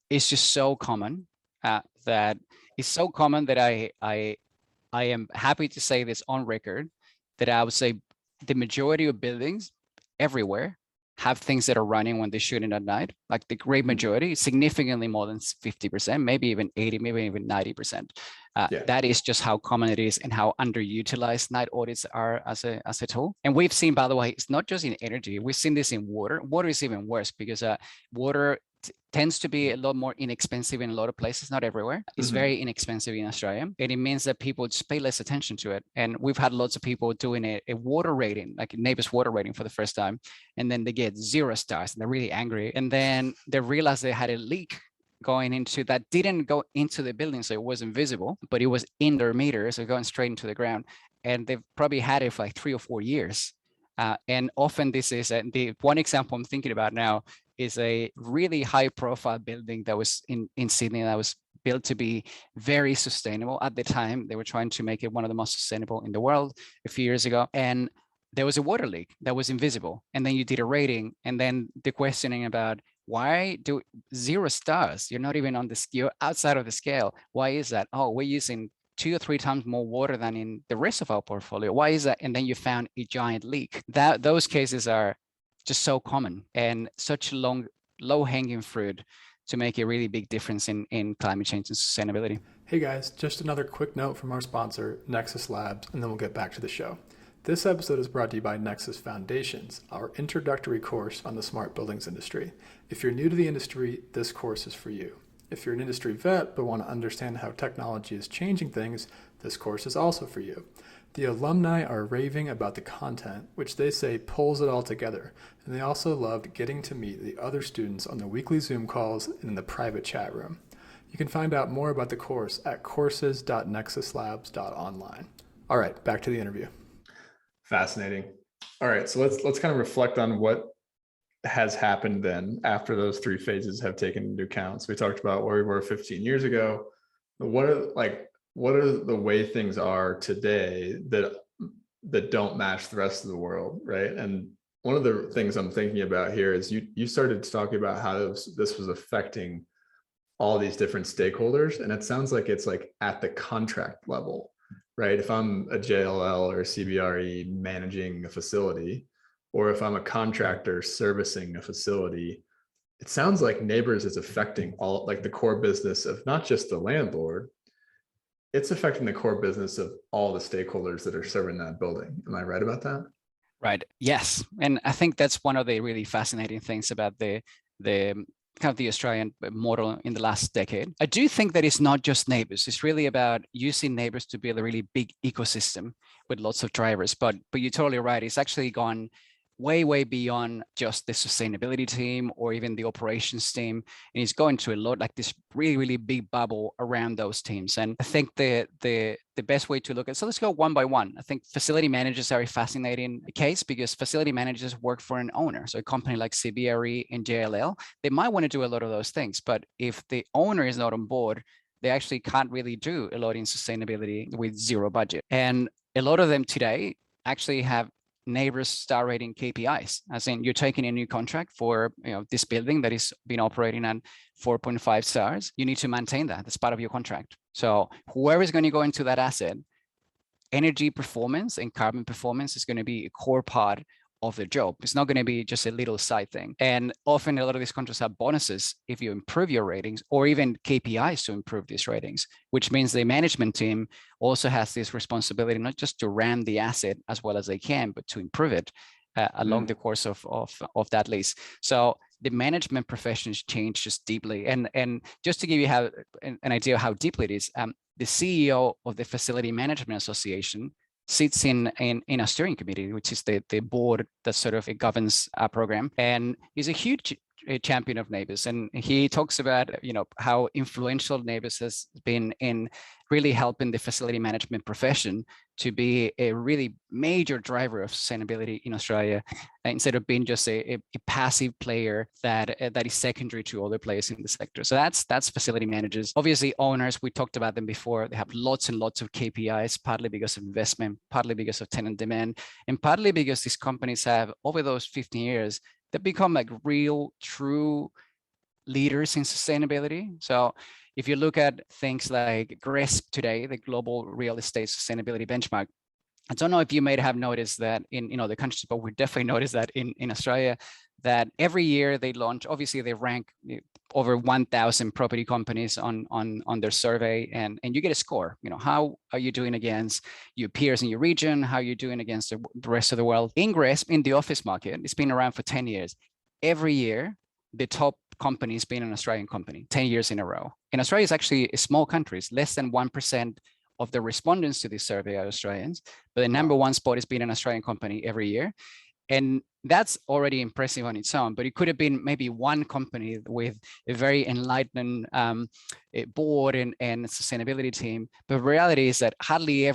is just so common, that it's so common that I am happy to say this on record, that I would say the majority of buildings everywhere have things that are running when they shouldn't at night. Like the great Mhm. majority, significantly more than 50%, maybe even 80, maybe even 90%. Yeah. That is just how common it is and how underutilized night audits are as a tool. And we've seen, by the way, it's not just in energy. We've seen this in water. Water is even worse because water tends to be a lot more inexpensive in a lot of places, not everywhere. It's Hmm. very inexpensive in Australia. And it means that people just pay less attention to it. And we've had lots of people doing a water rating, like a NABERS water rating for the first time. And then they get 0 stars and they're really angry. And then they realize they had a leak going into that didn't go into the building, so it wasn't visible, but it was in their meter, so going straight into the ground. And they've probably had it for like 3 or 4 years. And often this is the one example I'm thinking about now is a really high profile building that was in Sydney that was built to be very sustainable. At the time, they were trying to make it one of the most sustainable in the world a few years ago. And there was a water leak that was invisible. And then you did a rating, and then the questioning about why do 0 stars? You're not even on the scale, outside of the scale. Why is that? Oh, we're using 2 or 3 times more water than in the rest of our portfolio. Why is that? And then you found a giant leak. Those cases are just so common and such low hanging fruit to make a really big difference in climate change and sustainability. Hey guys, just another quick note from our sponsor, Nexus Labs, and then we'll get back to the show. This episode is brought to you by Nexus Foundations, our introductory course on the smart buildings industry. If you're new to the industry, this course is for you. If you're an industry vet but want to understand how technology is changing things, this course is also for you. The alumni are raving about the content, which they say pulls it all together, and they also loved getting to meet the other students on the weekly Zoom calls and in the private chat room. You can find out more about the course at courses.nexuslabs.online. All right, back to the interview. Fascinating. All right, so let's kind of reflect on what has happened then after those 3 phases have taken into account. So we talked about where we were 15 years ago. What are the way things are today that don't match the rest of the world, right? And one of the things I'm thinking about here is you started talking about how this was affecting all these different stakeholders, and it sounds like it's like at the contract level, right? If I'm a JLL or a CBRE managing a facility, or if I'm a contractor servicing a facility, it sounds like NABERS is affecting all, like the core business of not just the landlord, it's affecting the core business of all the stakeholders that are serving that building. Am I right about that? Right. Yes. And I think that's one of the really fascinating things about the kind of the Australian model in the last decade. I do think that it's not just NABERS. It's really about using NABERS to build a really big ecosystem with lots of drivers. But you're totally right. It's actually gone way beyond just the sustainability team or even the operations team, and it's going to a lot like this really big bubble around those teams. And I think the best way to look at, so let's go one by one. I think facility managers are a fascinating case because facility managers work for an owner. So a company like CBRE and JLL, they might want to do a lot of those things, but if the owner is not on board, they actually can't really do a lot in sustainability with 0 budget. And a lot of them today actually have NABERS star rating KPIs, as in you're taking a new contract for this building that is been operating at 4.5 stars. You need to maintain that. That's part of your contract. So whoever is going to go into that asset, energy performance and carbon performance is going to be a core part of the job. It's not going to be just a little side thing. And often a lot of these contracts have bonuses if you improve your ratings, or even KPIs to improve these ratings, which means the management team also has this responsibility, not just to ram the asset as well as they can, but to improve it along the course of that lease. So the management profession has changed just deeply. And just to give you an idea of how deeply it is, the CEO of the Facility Management Association sits in a steering committee, which is the board that sort of governs our program. And he's a huge a champion of NABERS, and he talks about how influential NABERS has been in really helping the facility management profession to be a really major driver of sustainability in Australia, instead of being just a passive player that is secondary to other players in the sector. So that's facility managers. Obviously, owners, we talked about them before. They have lots and lots of KPIs, partly because of investment, partly because of tenant demand, and partly because these companies have, over those 15 years, they've become like real, true leaders in sustainability. So if you look at things like GRESB today, the Global Real Estate Sustainability Benchmark, I don't know if you may have noticed that in other countries, but we definitely noticed that in Australia, that every year they launch, obviously they rank over 1,000 property companies on their survey, and you get a score. How are you doing against your peers in your region? How are you doing against the rest of the world? In GRESB, in the office market, it's been around for 10 years. Every year, the top company has been an Australian company, 10 years in a row. And Australia is actually a small country. It's less than 1% of the respondents to this survey are Australians, but the number one spot has been an Australian company every year. And that's already impressive on its own, but it could have been maybe one company with a very enlightened board and sustainability team. But the reality is that hardly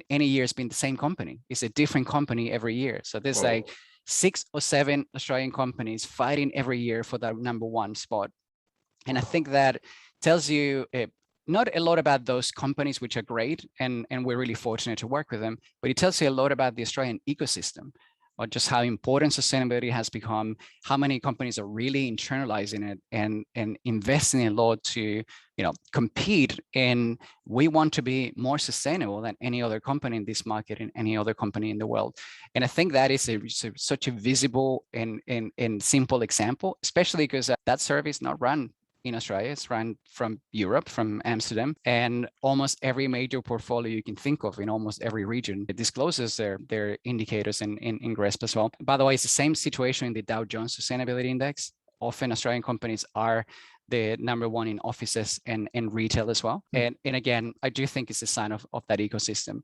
any year has been the same company. It's a different company every year. So there's like 6 or 7 Australian companies fighting every year for that number one spot. And I think that tells you not a lot about those companies, which are great, and we're really fortunate to work with them, but it tells you a lot about the Australian ecosystem, or just how important sustainability has become, how many companies are really internalizing it and investing a lot to compete. And we want to be more sustainable than any other company in this market and any other company in the world. And I think that is such a visible and simple example, especially because that survey is not run in Australia. It's run from Europe, from Amsterdam, and almost every major portfolio you can think of in almost every region, it discloses their indicators in GRESB as well. By the way, it's the same situation in the Dow Jones Sustainability Index. Often Australian companies are the number one in offices and retail as well. And again, I do think it's a sign of that ecosystem.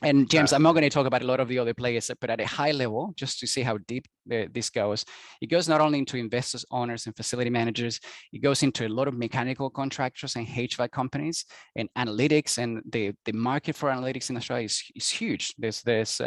And James, I'm not going to talk about a lot of the other players, but at a high level, just to see how deep this goes, it goes not only into investors, owners, and facility managers, it goes into a lot of mechanical contractors and HVAC companies and analytics. And the market for analytics in Australia is huge. There's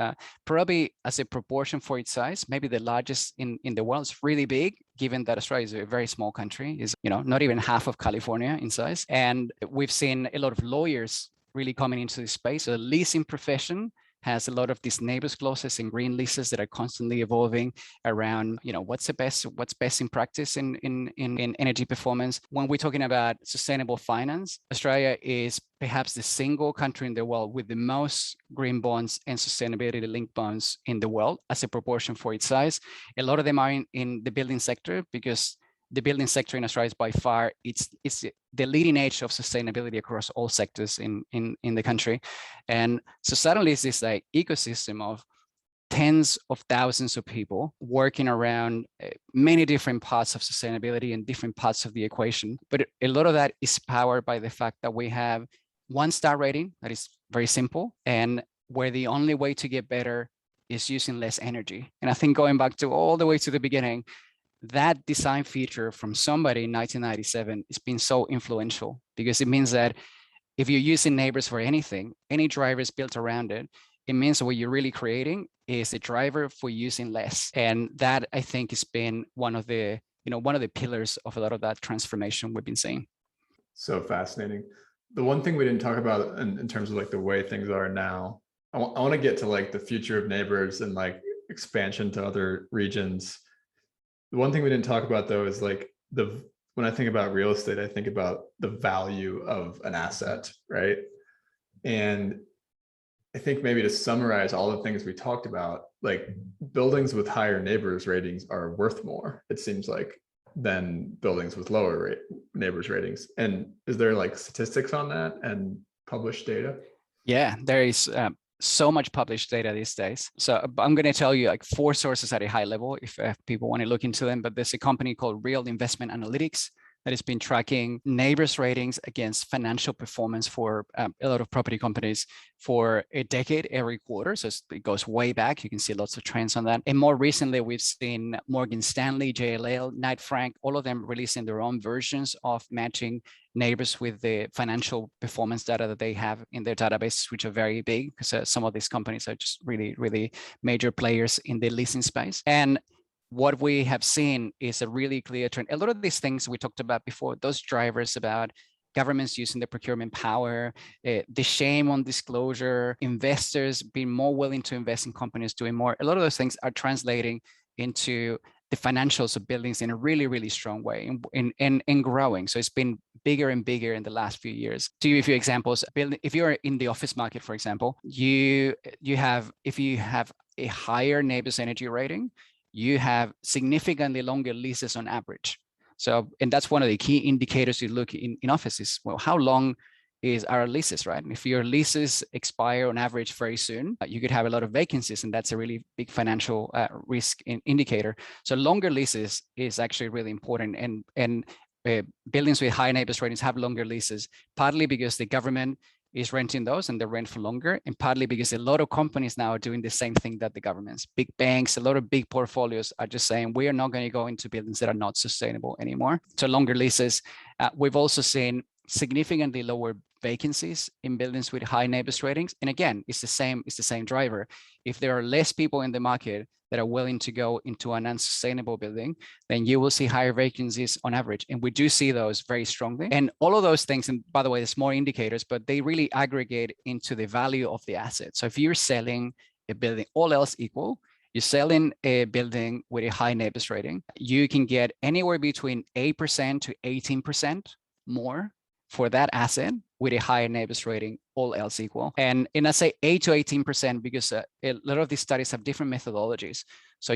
probably, as a proportion for its size, maybe the largest in the world. It's really big, given that Australia is a very small country, is not even half of California in size. And we've seen a lot of lawyers really coming into this space. So the leasing profession has a lot of these NABERS clauses and green leases that are constantly evolving around, what's best in practice in energy performance. When we're talking about sustainable finance, Australia is perhaps the single country in the world with the most green bonds and sustainability linked bonds in the world as a proportion for its size. A lot of them are in the building sector, because the building sector in Australia is by far it's the leading edge of sustainability across all sectors in the country. And so suddenly it's this like ecosystem of tens of thousands of people working around many different parts of sustainability and different parts of the equation. But a lot of that is powered by the fact that we have 1-star rating that is very simple, and where the only way to get better is using less energy. And I think going back to all the way to the beginning, that design feature from somebody in 1997 has been so influential, because it means that if you're using NABERS for anything, any drivers built around it, it means what you're really creating is a driver for using less. And that, I think, has been one of the pillars of a lot of that transformation we've been seeing. So fascinating. The one thing we didn't talk about in terms of like the way things are now, I want to get to like the future of NABERS and like expansion to other regions. The one thing we didn't talk about though is like when I think about real estate, I think about the value of an asset, right? And I think maybe to summarize all the things we talked about, like buildings with higher NABERS ratings are worth more, it seems like, than buildings with lower NABERS ratings. And is there like statistics on that and published data? Yeah, there is so much published data these days. So I'm going to tell you like 4 sources at a high level if people want to look into them, but there's a company called Real Investment Analytics that has been tracking NABERS ratings against financial performance for a lot of property companies for a decade every quarter. So it goes way back. You can see lots of trends on that. And more recently, we've seen Morgan Stanley, JLL, Knight Frank, all of them releasing their own versions of matching NABERS with the financial performance data that they have in their databases, which are very big because some of these companies are just really, really major players in the leasing space. And what we have seen is a really clear trend. A lot of these things we talked about before, those drivers about governments using the procurement power, the shame on disclosure, investors being more willing to invest in companies doing more, a lot of those things are translating into the financials of buildings in a really, really strong way and growing. So it's been bigger and bigger in the last few years. To give you a few examples, if you're in the office market, for example, if you have a higher NABERS energy rating, you have significantly longer leases on average. So, and that's one of the key indicators you look in offices. Well, how long is our leases, right? And if your leases expire on average very soon, you could have a lot of vacancies, and that's a really big financial risk indicator. So longer leases is actually really important, and buildings with high NABERS ratings have longer leases, partly because the government is renting those and they rent for longer, and partly because a lot of companies now are doing the same thing that the governments, big banks, a lot of big portfolios are just saying, we are not going to go into buildings that are not sustainable anymore. So longer leases. We've also seen significantly lower vacancies in buildings with high NABERS ratings. And again, it's the same driver. If there are less people in the market that are willing to go into an unsustainable building, then you will see higher vacancies on average. And we do see those very strongly. And all of those things, and by the way, there's more indicators, but they really aggregate into the value of the asset. So if you're selling a building, all else equal, you're selling a building with a high NABERS rating, you can get anywhere between 8% to 18% more for that asset with a higher NABERS rating, all else equal. And I say 8 to 18% because a lot of these studies have different methodologies. So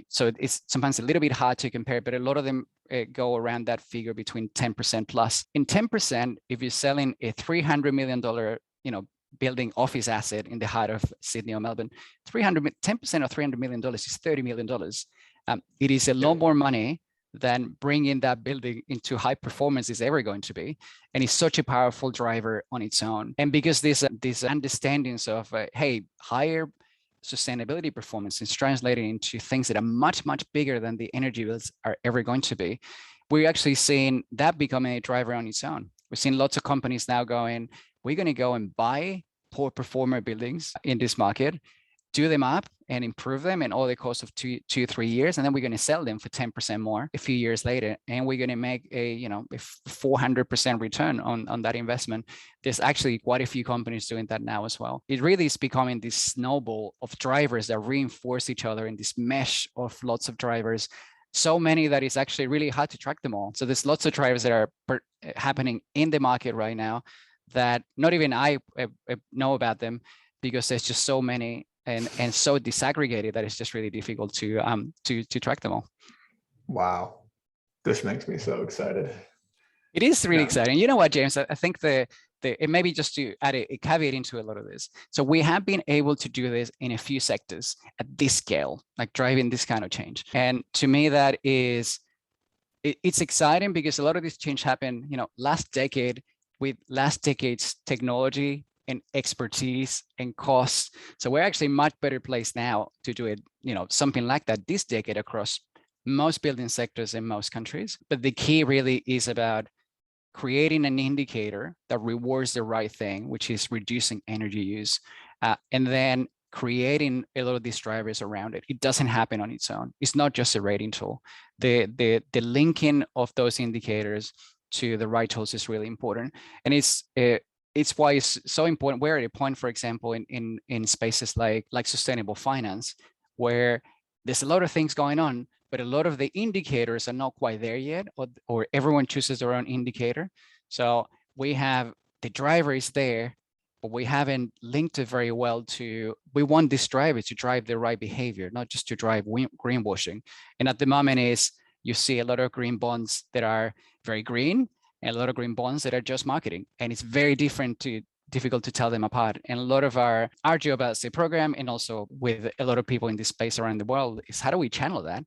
so it's sometimes a little bit hard to compare, but a lot of them go around that figure between 10% plus. In 10%, if you're selling a $300 million, building office asset in the heart of Sydney or Melbourne, 10% of $300 million is $30 million. It is a lot more money than bringing that building into high performance is ever going to be. And it's such a powerful driver on its own. And because these understandings of, hey, higher sustainability performance is translating into things that are much, much bigger than the energy bills are ever going to be, we're actually seeing that becoming a driver on its own. We're seeing lots of companies now going, we're going to go and buy poor performer buildings in this market, do them up and improve them in all the course of 3 years. And then we're going to sell them for 10% more a few years later. And we're going to make a 400% return on that investment. There's actually quite a few companies doing that now as well. It really is becoming this snowball of drivers that reinforce each other in this mesh of lots of drivers. So many that it's actually really hard to track them all. So there's lots of drivers that are happening in the market right now that not even I know about them, because there's just so many and so disaggregated that it's just really difficult to track them all. Wow, this makes me so excited. It is really exciting. You know what, James? I think it maybe just to add a caveat into a lot of this. So we have been able to do this in a few sectors at this scale, like driving this kind of change. And to me, that is, it's exciting because a lot of this change happened, last decade with last decade's technology and expertise and costs. So we're actually much better placed now to do it, something like that this decade across most building sectors in most countries. But the key really is about creating an indicator that rewards the right thing, which is reducing energy use, and then creating a lot of these drivers around it. It doesn't happen on its own. It's not just a rating tool. The linking of those indicators to the right tools is really important. And it's why it's so important. We're at a point, for example, in spaces like sustainable finance, where there's a lot of things going on, but a lot of the indicators are not quite there yet, or everyone chooses their own indicator. So we have the driver is there, but we haven't linked it very well to, we want this driver to drive the right behavior, not just to drive greenwashing. And at the moment you see a lot of green bonds that are very green and a lot of green bonds that are just marketing. And it's very difficult to tell them apart. And a lot of our job as a program, and also with a lot of people in this space around the world, is how do we channel that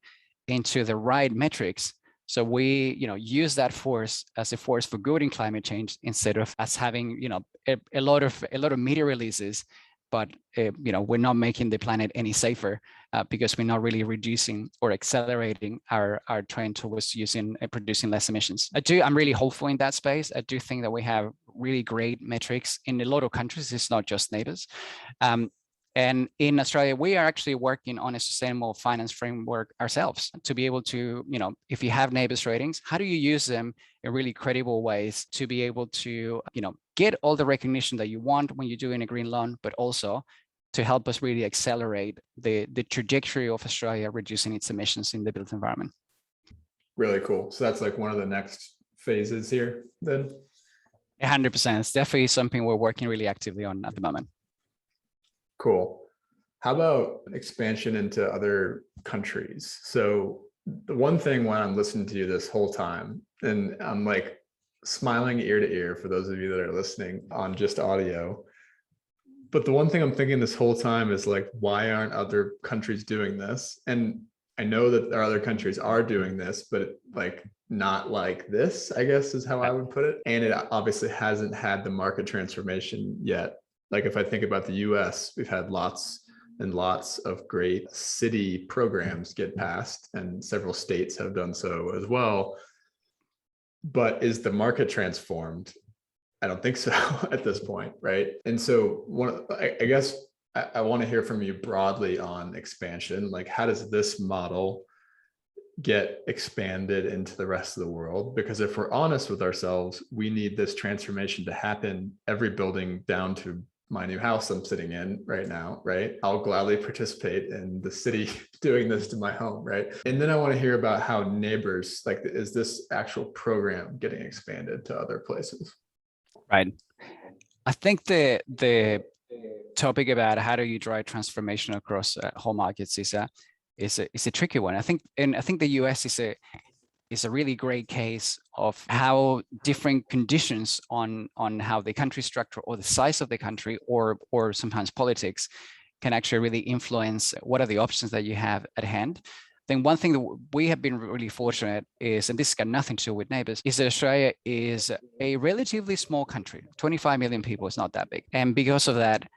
into the right metrics So we, use that force as a force for good in climate change instead of us having, a lot of media releases, but we're not making the planet any safer because we're not really reducing or accelerating our trend towards producing less emissions. I'm really hopeful in that space. I do think that we have really great metrics in a lot of countries. It's not just NABERS. And in Australia, we are actually working on a sustainable finance framework ourselves to be able to, if you have NABERS ratings, how do you use them in really credible ways to be able to, get all the recognition that you want when you're doing a green loan, but also to help us really accelerate the trajectory of Australia reducing its emissions in the built environment. Really cool. So that's like one of the next phases here then? 100%. It's definitely something we're working really actively on at the moment. Cool. How about expansion into other countries? So the one thing when I'm listening to you this whole time, and I'm like smiling ear to ear for those of you that are listening on just audio, but the one thing I'm thinking this whole time is like, why aren't other countries doing this? And I know that there are other countries are doing this, but like not like this, I guess is how I would put it. And it obviously hasn't had the market transformation yet. Like if I think about the US, we've had lots and lots of great city programs get passed, and several states have done so as well. But is the market transformed? I don't think so at this point, right? And so I guess I want to hear from you broadly on expansion. Like, how does this model get expanded into the rest of the world? Because if we're honest with ourselves, we need this transformation to happen every building down to my new house I'm sitting in right now, right? I'll gladly participate in the city doing this to my home, right? And then I want to hear about how NABERS, like, is this actual program getting expanded to other places? Right. I think the topic about how do you drive transformation across whole markets is a tricky one. I think the US is a really great case of how different conditions on how the country structure or the size of the country or sometimes politics can actually really influence what are the options that you have at hand. I think one thing that we have been really fortunate is, and this has got nothing to do with NABERS, is that Australia is a relatively small country. 25 million people is not that big. And because of that,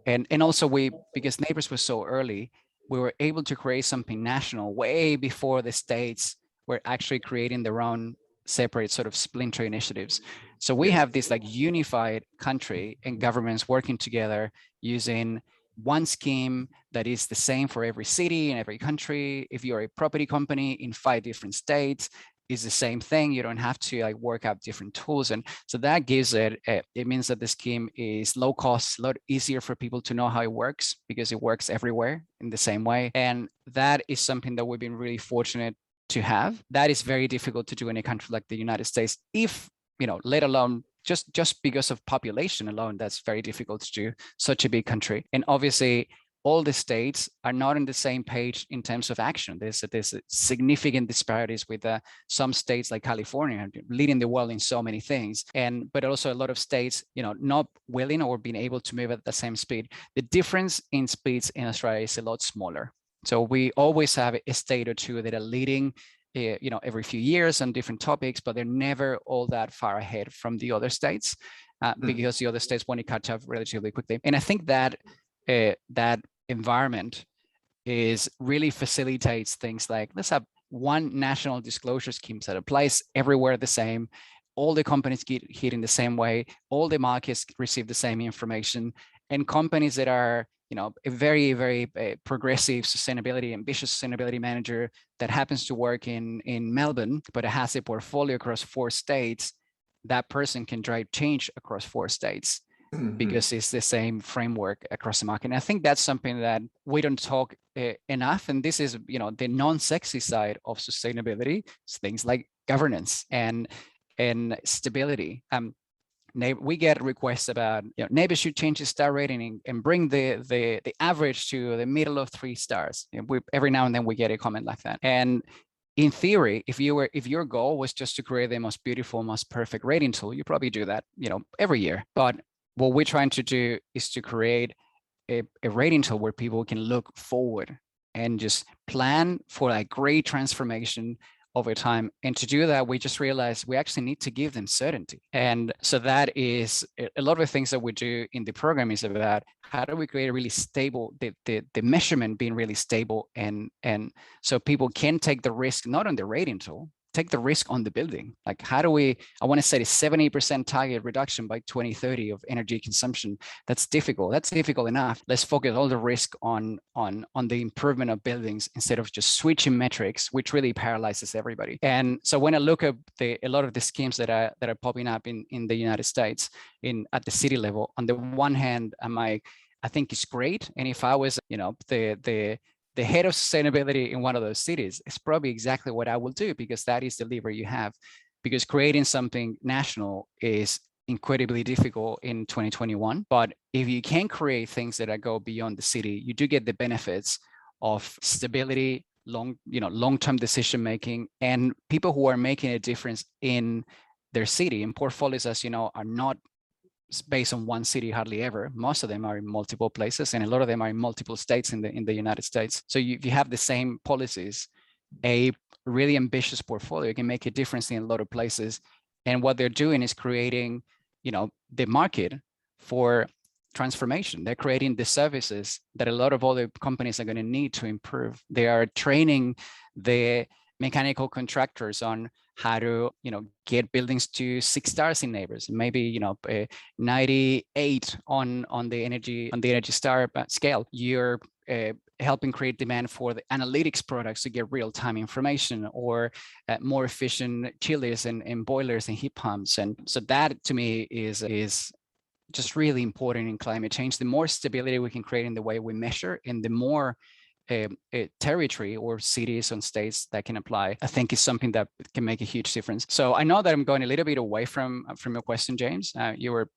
and also because NABERS was so early, we were able to create something national way before the states were actually creating their own separate sort of splinter initiatives. So we have this like unified country and governments working together using one scheme that is the same for every city and every country. If you're a property company in 5 different states, is the same thing. You don't have to like work out different tools. And so that gives it means that the scheme is low cost, a lot easier for people to know how it works because it works everywhere in the same way. And that is something that we've been really fortunate to have. That is very difficult to do in a country like the United States, if, let alone just because of population alone, that's very difficult to do, such a big country. And obviously, all the states are not on the same page in terms of action. There's significant disparities with some states like California leading the world in so many things, but also a lot of states, not willing or being able to move at the same speed. The difference in speeds in Australia is a lot smaller. So we always have a state or two that are leading, every few years on different topics, but they're never all that far ahead from the other states because the other states want to catch up relatively quickly. And I think that that environment really facilitates things like, let's have one national disclosure scheme that applies everywhere the same. All the companies get hit in the same way. All the markets receive the same information. And companies that are, a very, very progressive sustainability, ambitious sustainability manager that happens to work in Melbourne, but it has a portfolio across 4 states, that person can drive change across 4 states. Because it's the same framework across the market. And I think that's something that we don't talk enough. And this is, the non-sexy side of sustainability. It's things like governance and stability. We get requests about, NABERS should change the star rating and bring the average to the middle of 3 stars. Every now and then we get a comment like that. And in theory, if your goal was just to create the most beautiful, most perfect rating tool, you probably do that, every year. But what we're trying to do is to create a rating tool where people can look forward and just plan for like great transformation over time. And to do that, we just realized we actually need to give them certainty. And so that is a lot of the things that we do in the program is about how do we create a really stable, the measurement being really stable, and so people can take the risk, not on the rating tool, take the risk on the building. Like, how do we, I want to set a 70% target reduction by 2030 of energy consumption. That's difficult. That's difficult enough. Let's focus all the risk on the improvement of buildings instead of just switching metrics, which really paralyzes everybody. And so when I look at a lot of the schemes that are popping up in the United States at the city level, on the one hand, I think it's great. And if I was, the head of sustainability in one of those cities, is probably exactly what I will do, because that is the lever you have. Because creating something national is incredibly difficult in 2021. But if you can create things that go beyond the city, you do get the benefits of stability, long-term decision making, and people who are making a difference in their city. And portfolios, as you know, are not based on one city hardly ever. Most of them are in multiple places, and a lot of them are in multiple states in the United States. So if you have the same policies, a really ambitious portfolio can make a difference in a lot of places. And what they're doing is creating, the market for transformation. They're creating the services that a lot of other companies are going to need to improve. They are training the mechanical contractors on how to, get buildings to 6 stars in NABERS, maybe 98 on the energy star scale. You're helping create demand for the analytics products to get real-time information, or more efficient chillers and boilers and heat pumps. And so that, to me, is just really important in climate change. The more stability we can create in the way we measure, and the more a territory or cities and states that can apply, I think is something that can make a huge difference. So I know that I'm going a little bit away from your question, James. You were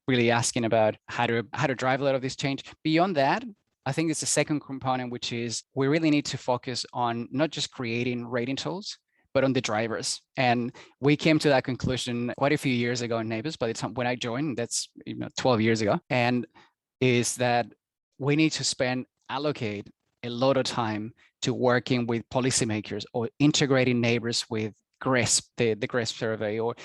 really asking about how to drive a lot of this change. Beyond that, I think it's the second component, which is we really need to focus on not just creating rating tools, but on the drivers. And we came to that conclusion quite a few years ago in NABERS, by the time when I joined, that's 12 years ago, and is that we need to allocate a lot of time to working with policymakers, or integrating NABERS with GRESP, the GRESP survey, or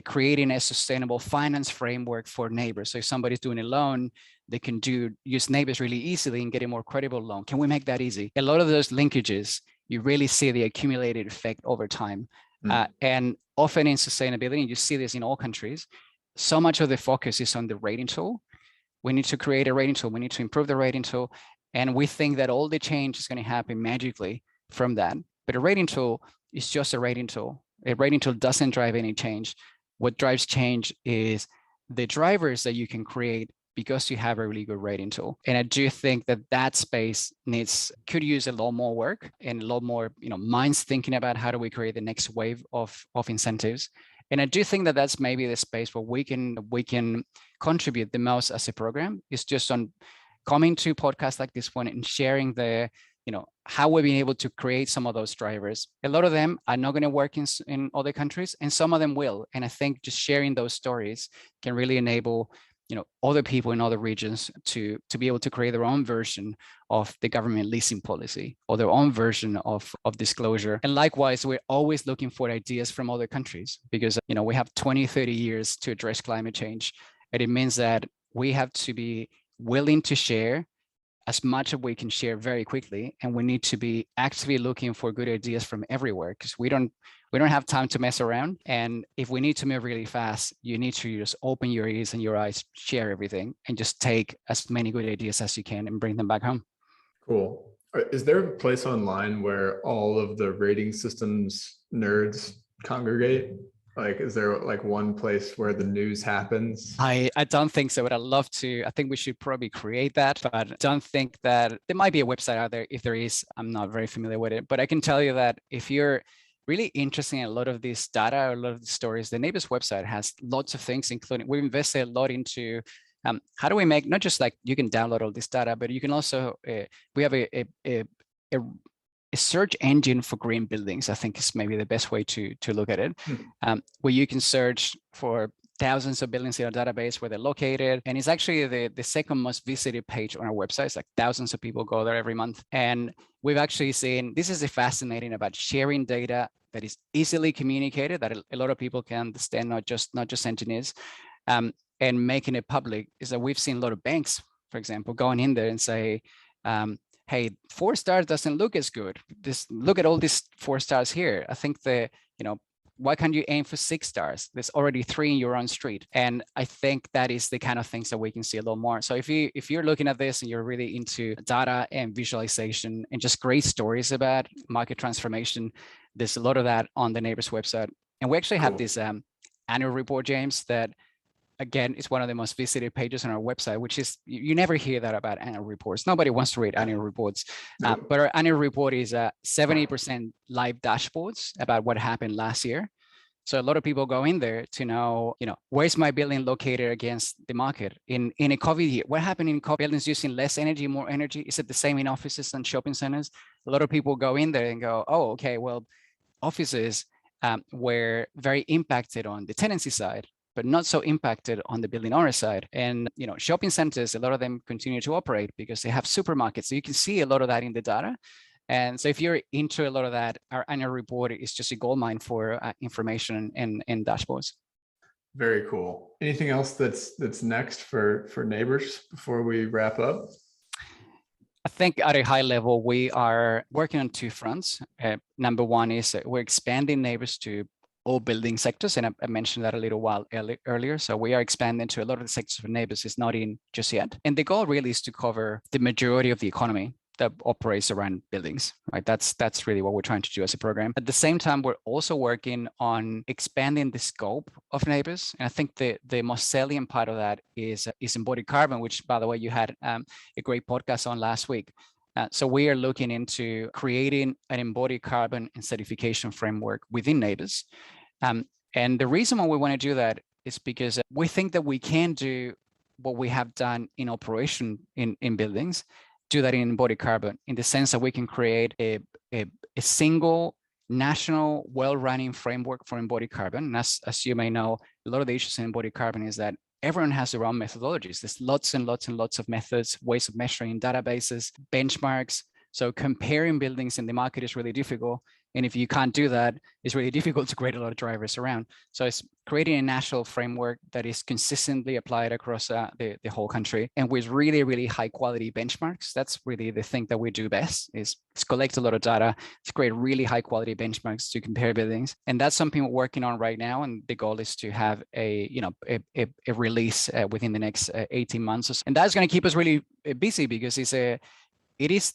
creating a sustainable finance framework for NABERS. So if somebody's doing a loan, they can use NABERS really easily and get a more credible loan. Can we make that easy? A lot of those linkages, you really see the accumulated effect over time. And often in sustainability, and you see this in all countries, so much of the focus is on the rating tool. We need to create a rating tool. We need to improve the rating tool. And we think that all the change is going to happen magically from that. But a rating tool is just a rating tool. A rating tool doesn't drive any change. What drives change is the drivers that you can create because you have a really good rating tool. And I do think that space could use a lot more work, and a lot more minds thinking about how do we create the next wave of incentives. And I do think that that's maybe the space where we can contribute the most as a program, is just on coming to podcasts like this one and sharing how we've been able to create some of those drivers. A lot of them are not going to work in other countries, and some of them will. And I think just sharing those stories can really enable other people in other regions to be able to create their own version of the government leasing policy, or their own version of disclosure. And likewise, we're always looking for ideas from other countries, because we have 20, 30 years to address climate change. And it means that we have to be willing to share as much as we can share very quickly, and we need to be actively looking for good ideas from everywhere, because we don't have time to mess around. And if we need to move really fast, you need to just open your ears and your eyes, share everything, and just take as many good ideas as you can and bring them back home. Cool. Is there a place online where all of the rating systems nerds congregate? Like, is there like one place where the news happens? I don't think so, but I'd love to. I think we should probably create that, but I don't think that there might be a website out there. If there is, I'm not very familiar with it, but I can tell you that if you're really interested in a lot of this data, or a lot of the stories, the NABERS website has lots of things, including we've invested a lot into how do we make, not just like you can download all this data, but you can also, we have a search engine for green buildings, I think is maybe the best way to look at it, where you can search for thousands of buildings in our database where they're located. And it's actually the second most visited page on our website. It's like thousands of people go there every month. And we've actually seen, this is fascinating about sharing data that is easily communicated, that a lot of people can understand, not just engineers, and making it public, is that we've seen a lot of banks, for example, going in there and say, hey, 4 stars doesn't look as good. Look at all these 4 stars here. I think why can't you aim for 6 stars? There's already 3 in your own street. And I think that is the kind of things that we can see a lot more. So if you're looking at this and you're really into data and visualization and just great stories about market transformation, there's a lot of that on the NABERS website. And we actually have this annual report, James, that again, it's one of the most visited pages on our website, which is, you never hear that about annual reports. Nobody wants to read annual reports. But our annual report is 70% live dashboards about what happened last year. So a lot of people go in there to know, where's my building located against the market in a COVID year? What happened in COVID? Buildings using less energy, more energy? Is it the same in offices and shopping centers? A lot of people go in there and go, oh, okay, well, offices were very impacted on the tenancy side, but not so impacted on the building owner side. And shopping centers, a lot of them continue to operate because they have supermarkets. So you can see a lot of that in the data. And so if you're into a lot of that, our annual report is just a goldmine for information and dashboards. Very cool. Anything else that's next for NABERS before we wrap up? I think at a high level, we are working on 2 fronts. Number one is we're expanding NABERS to all building sectors. And I mentioned that a little while earlier. So we are expanding to a lot of the sectors of NABERS is not in just yet. And the goal really is to cover the majority of the economy that operates around buildings, right? That's really what we're trying to do as a program. At the same time, we're also working on expanding the scope of NABERS. And I think the most salient part of that is embodied carbon, which, by the way, you had a great podcast on last week. So we are looking into creating an embodied carbon and certification framework within NABERS. And the reason why we want to do that is because we think that we can do what we have done in operation in buildings, do that in embodied carbon, in the sense that we can create a single national well-running framework for embodied carbon. And as you may know, a lot of the issues in embodied carbon is that everyone has their own methodologies. There's lots and lots and lots of methods, ways of measuring, databases, benchmarks. So comparing buildings in the market is really difficult. And if you can't do that, it's really difficult to create a lot of drivers around. So it's creating a national framework that is consistently applied across the whole country, and with really, really high quality benchmarks. That's really the thing that we do best, is collect a lot of data, to create really high quality benchmarks to compare buildings. And that's something we're working on right now. And the goal is to have a release within the next 18 months. And that's going to keep us really busy, because it is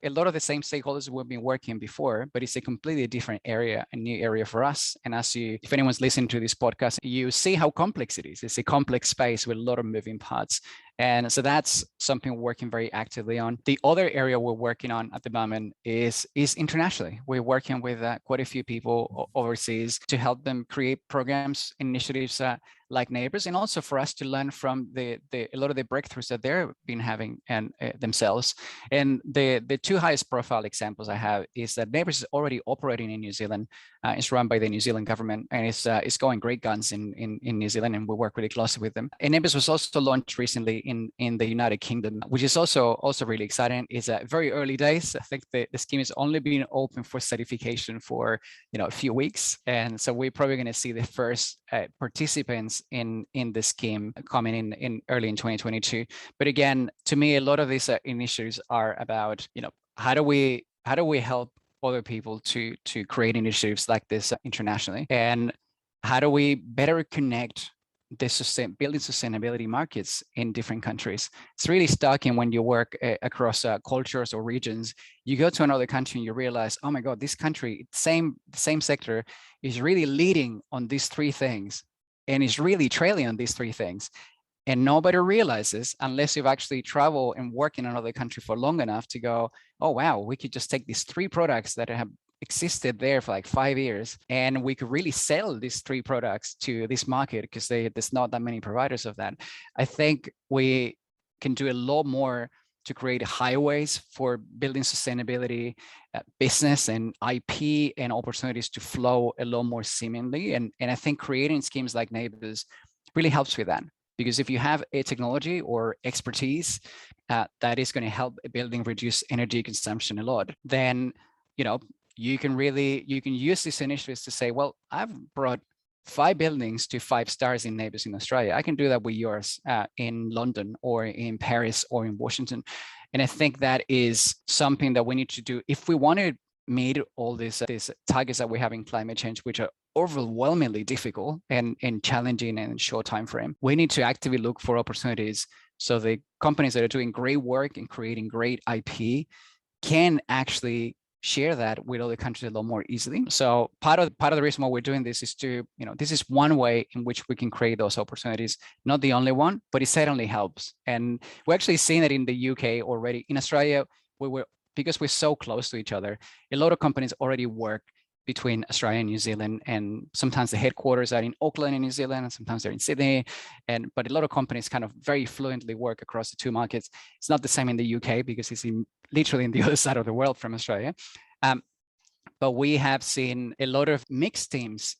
a lot of the same stakeholders we've been working before, but it's a completely different area, a new area for us. And if anyone's listening to this podcast, you see how complex it is. It's a complex space with a lot of moving parts. And so that's something we're working very actively on. The other area we're working on at the moment is internationally. We're working with quite a few people overseas to help them create programs, initiatives like NABERS, and also for us to learn from a lot of the breakthroughs that they've been having and themselves. And the 2 highest profile examples I have is that NABERS is already operating in New Zealand. It's run by the New Zealand government, and it's going great guns in New Zealand, and we work really closely with them. And NABERS was also launched recently in the United Kingdom, which is also really exciting. It's very early days. I think the scheme has only been open for certification for a few weeks, and so we're probably going to see the first participants in the scheme coming in early in 2022. But again, to me, a lot of these initiatives are about how do we help other people to create initiatives like this internationally, and how do we better connect the building sustainability markets in different countries. It's really stuck in when you work across cultures or regions. You go to another country and you realize, oh my God, this country, same sector, is really leading on these 3 things, and is really trailing on these 3 things. And nobody realizes, unless you've actually traveled and worked in another country for long enough to go, oh wow, we could just take these 3 products that have existed there for like 5 years, and we could really sell these 3 products to this market, because there's not that many providers of that. I think we can do a lot more to create highways for building sustainability, business and IP and opportunities to flow a lot more seamlessly. And I think creating schemes like NABERS really helps with that. Because if you have a technology or expertise that is going to help a building reduce energy consumption a lot, then you can use these initiatives to say, well, I've brought 5 buildings to 5 stars in NABERS in Australia. I can do that with yours in London or in Paris or in Washington. And I think that is something that we need to do if we want to meet all these targets that we have in climate change, which are overwhelmingly difficult and challenging and in short time frame. We need to actively look for opportunities so the companies that are doing great work and creating great IP can actually share that with other countries a lot more easily. So part of the reason why we're doing this is to, this is one way in which we can create those opportunities. Not the only one, but it certainly helps. And we're actually seeing it in the UK already. In Australia, because we're so close to each other, a lot of companies already work between Australia and New Zealand, and sometimes the headquarters are in Auckland in New Zealand, and sometimes they're in Sydney. But a lot of companies kind of very fluently work across the two markets. It's not the same in the UK because it's literally in the other side of the world from Australia. But we have seen a lot of mixed teams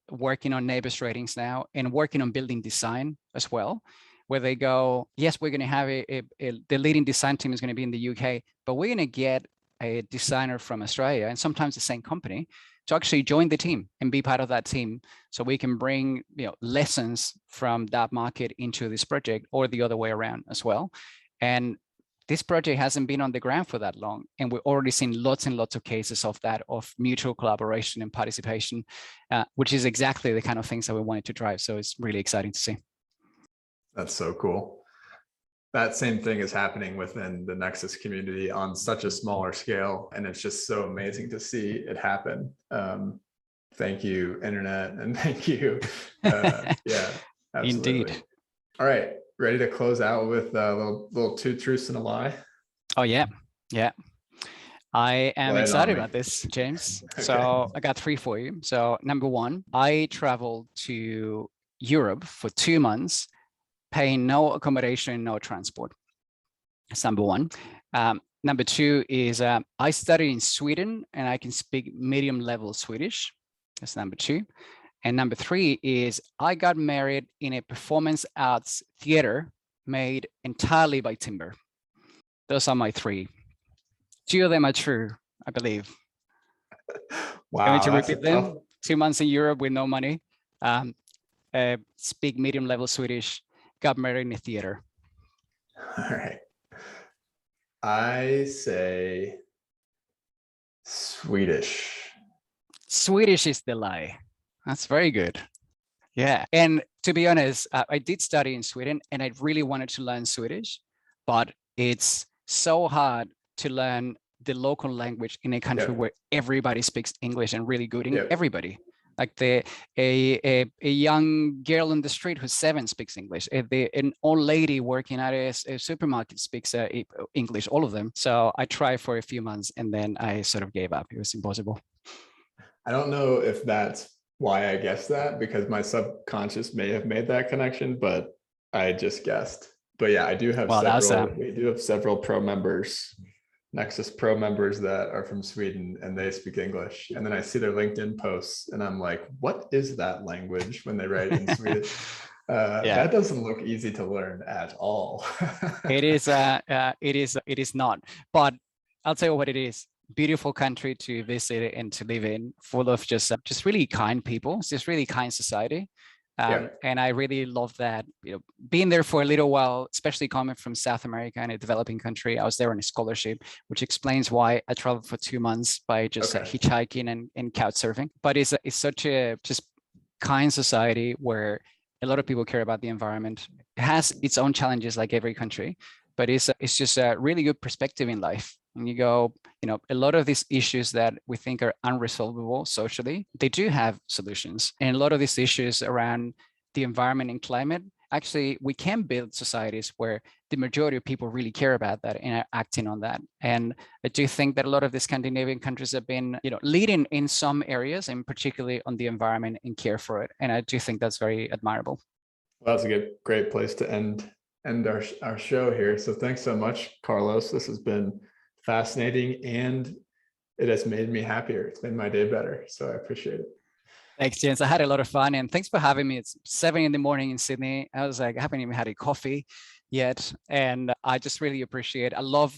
working on NABERS ratings now and working on building design as well, where they go, yes, we're going to have the leading design team is going to be in the UK, but we're going to get a designer from Australia and sometimes the same company to actually join the team and be part of that team, so we can bring lessons from that market into this project, or the other way around as well. And this project hasn't been on the ground for that long, and we're already seeing lots and lots of cases of that, of mutual collaboration and participation, which is exactly the kind of things that we wanted to drive. So it's really exciting to see. That's so cool. That same thing is happening within the Nexus community on such a smaller scale, and it's just so amazing to see it happen. Thank you, internet, and thank you. Yeah, absolutely. Indeed. All right, ready to close out with a little 2 truths and a lie? Oh yeah, yeah. I am excited about this, James. Okay. So I got 3 for you. So number 1, I traveled to Europe for 2 months, paying no accommodation, no transport. That's number 1. Number 2 is I studied in Sweden and I can speak medium level Swedish. That's number 2. And number 3 is I got married in a performance arts theater made entirely by timber. Those are my 3. 2 of them are true, I believe. Wow. Going to repeat them. Tough. 2 months in Europe with no money. Speak medium level Swedish. Got married in a theater. All right. I say Swedish. Swedish is the lie. That's very good. Yeah. And to be honest, I did study in Sweden and I really wanted to learn Swedish, but it's so hard to learn the local language in a country where everybody speaks English and really good in everybody. Like a young girl in the street who's 7 speaks English. An old lady working at a supermarket speaks English, all of them. So I tried for a few months and then I sort of gave up. It was impossible. I don't know if that's why I guessed that, because my subconscious may have made that connection, but I just guessed. But yeah, I do have we do have several pro members, Nexus Pro members that are from Sweden and they speak English. And then I see their LinkedIn posts and I'm like, what is that language when they write in Swedish? That doesn't look easy to learn at all. It is not, but I'll tell you what it is. Beautiful country to visit and to live in, full of just really kind people. It's just really kind society. And I really love that, being there for a little while, especially coming from South America and a developing country. I was there on a scholarship, which explains why I traveled for 2 months by just hitchhiking and couch surfing. But it's such a just kind society where a lot of people care about the environment. It has its own challenges like every country, but it's just a really good perspective in life. And you go, a lot of these issues that we think are unresolvable socially, they do have solutions. And a lot of these issues around the environment and climate, actually, we can build societies where the majority of people really care about that and are acting on that. And I do think that a lot of the Scandinavian countries have been, leading in some areas, and particularly on the environment and care for it. And I do think that's very admirable. Well, that's a great place to end our show here. So thanks so much, Carlos. This has been fascinating and it has made me happier. It's made my day better. So I appreciate it. Thanks, James. I had a lot of fun, and thanks for having me. It's 7 a.m. in Sydney. I was like, I haven't even had a coffee yet, and I just really appreciate. I love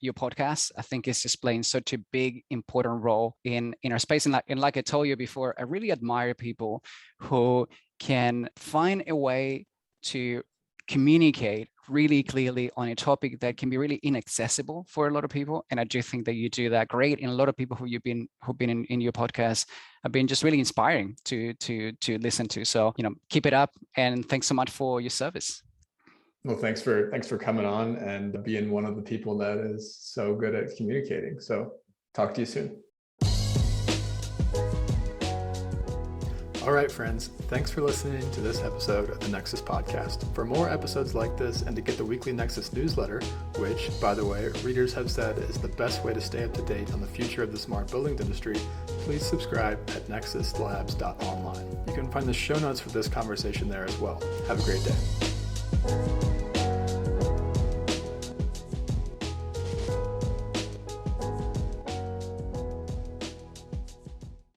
your podcast. I think it's just playing such a big, important role in our space. And like I told you before, I really admire people who can find a way to communicate really clearly on a topic that can be really inaccessible for a lot of people. And I do think that you do that great. And a lot of people who've been in your podcast have been just really inspiring to listen to. So, keep it up, and thanks so much for your service. Well, thanks for coming on and being one of the people that is so good at communicating. So talk to you soon. All right, friends, thanks for listening to this episode of the Nexus Podcast. For more episodes like this and to get the weekly Nexus newsletter, which, by the way, readers have said is the best way to stay up to date on the future of the smart buildings industry, please subscribe at nexuslabs.online. You can find the show notes for this conversation there as well. Have a great day.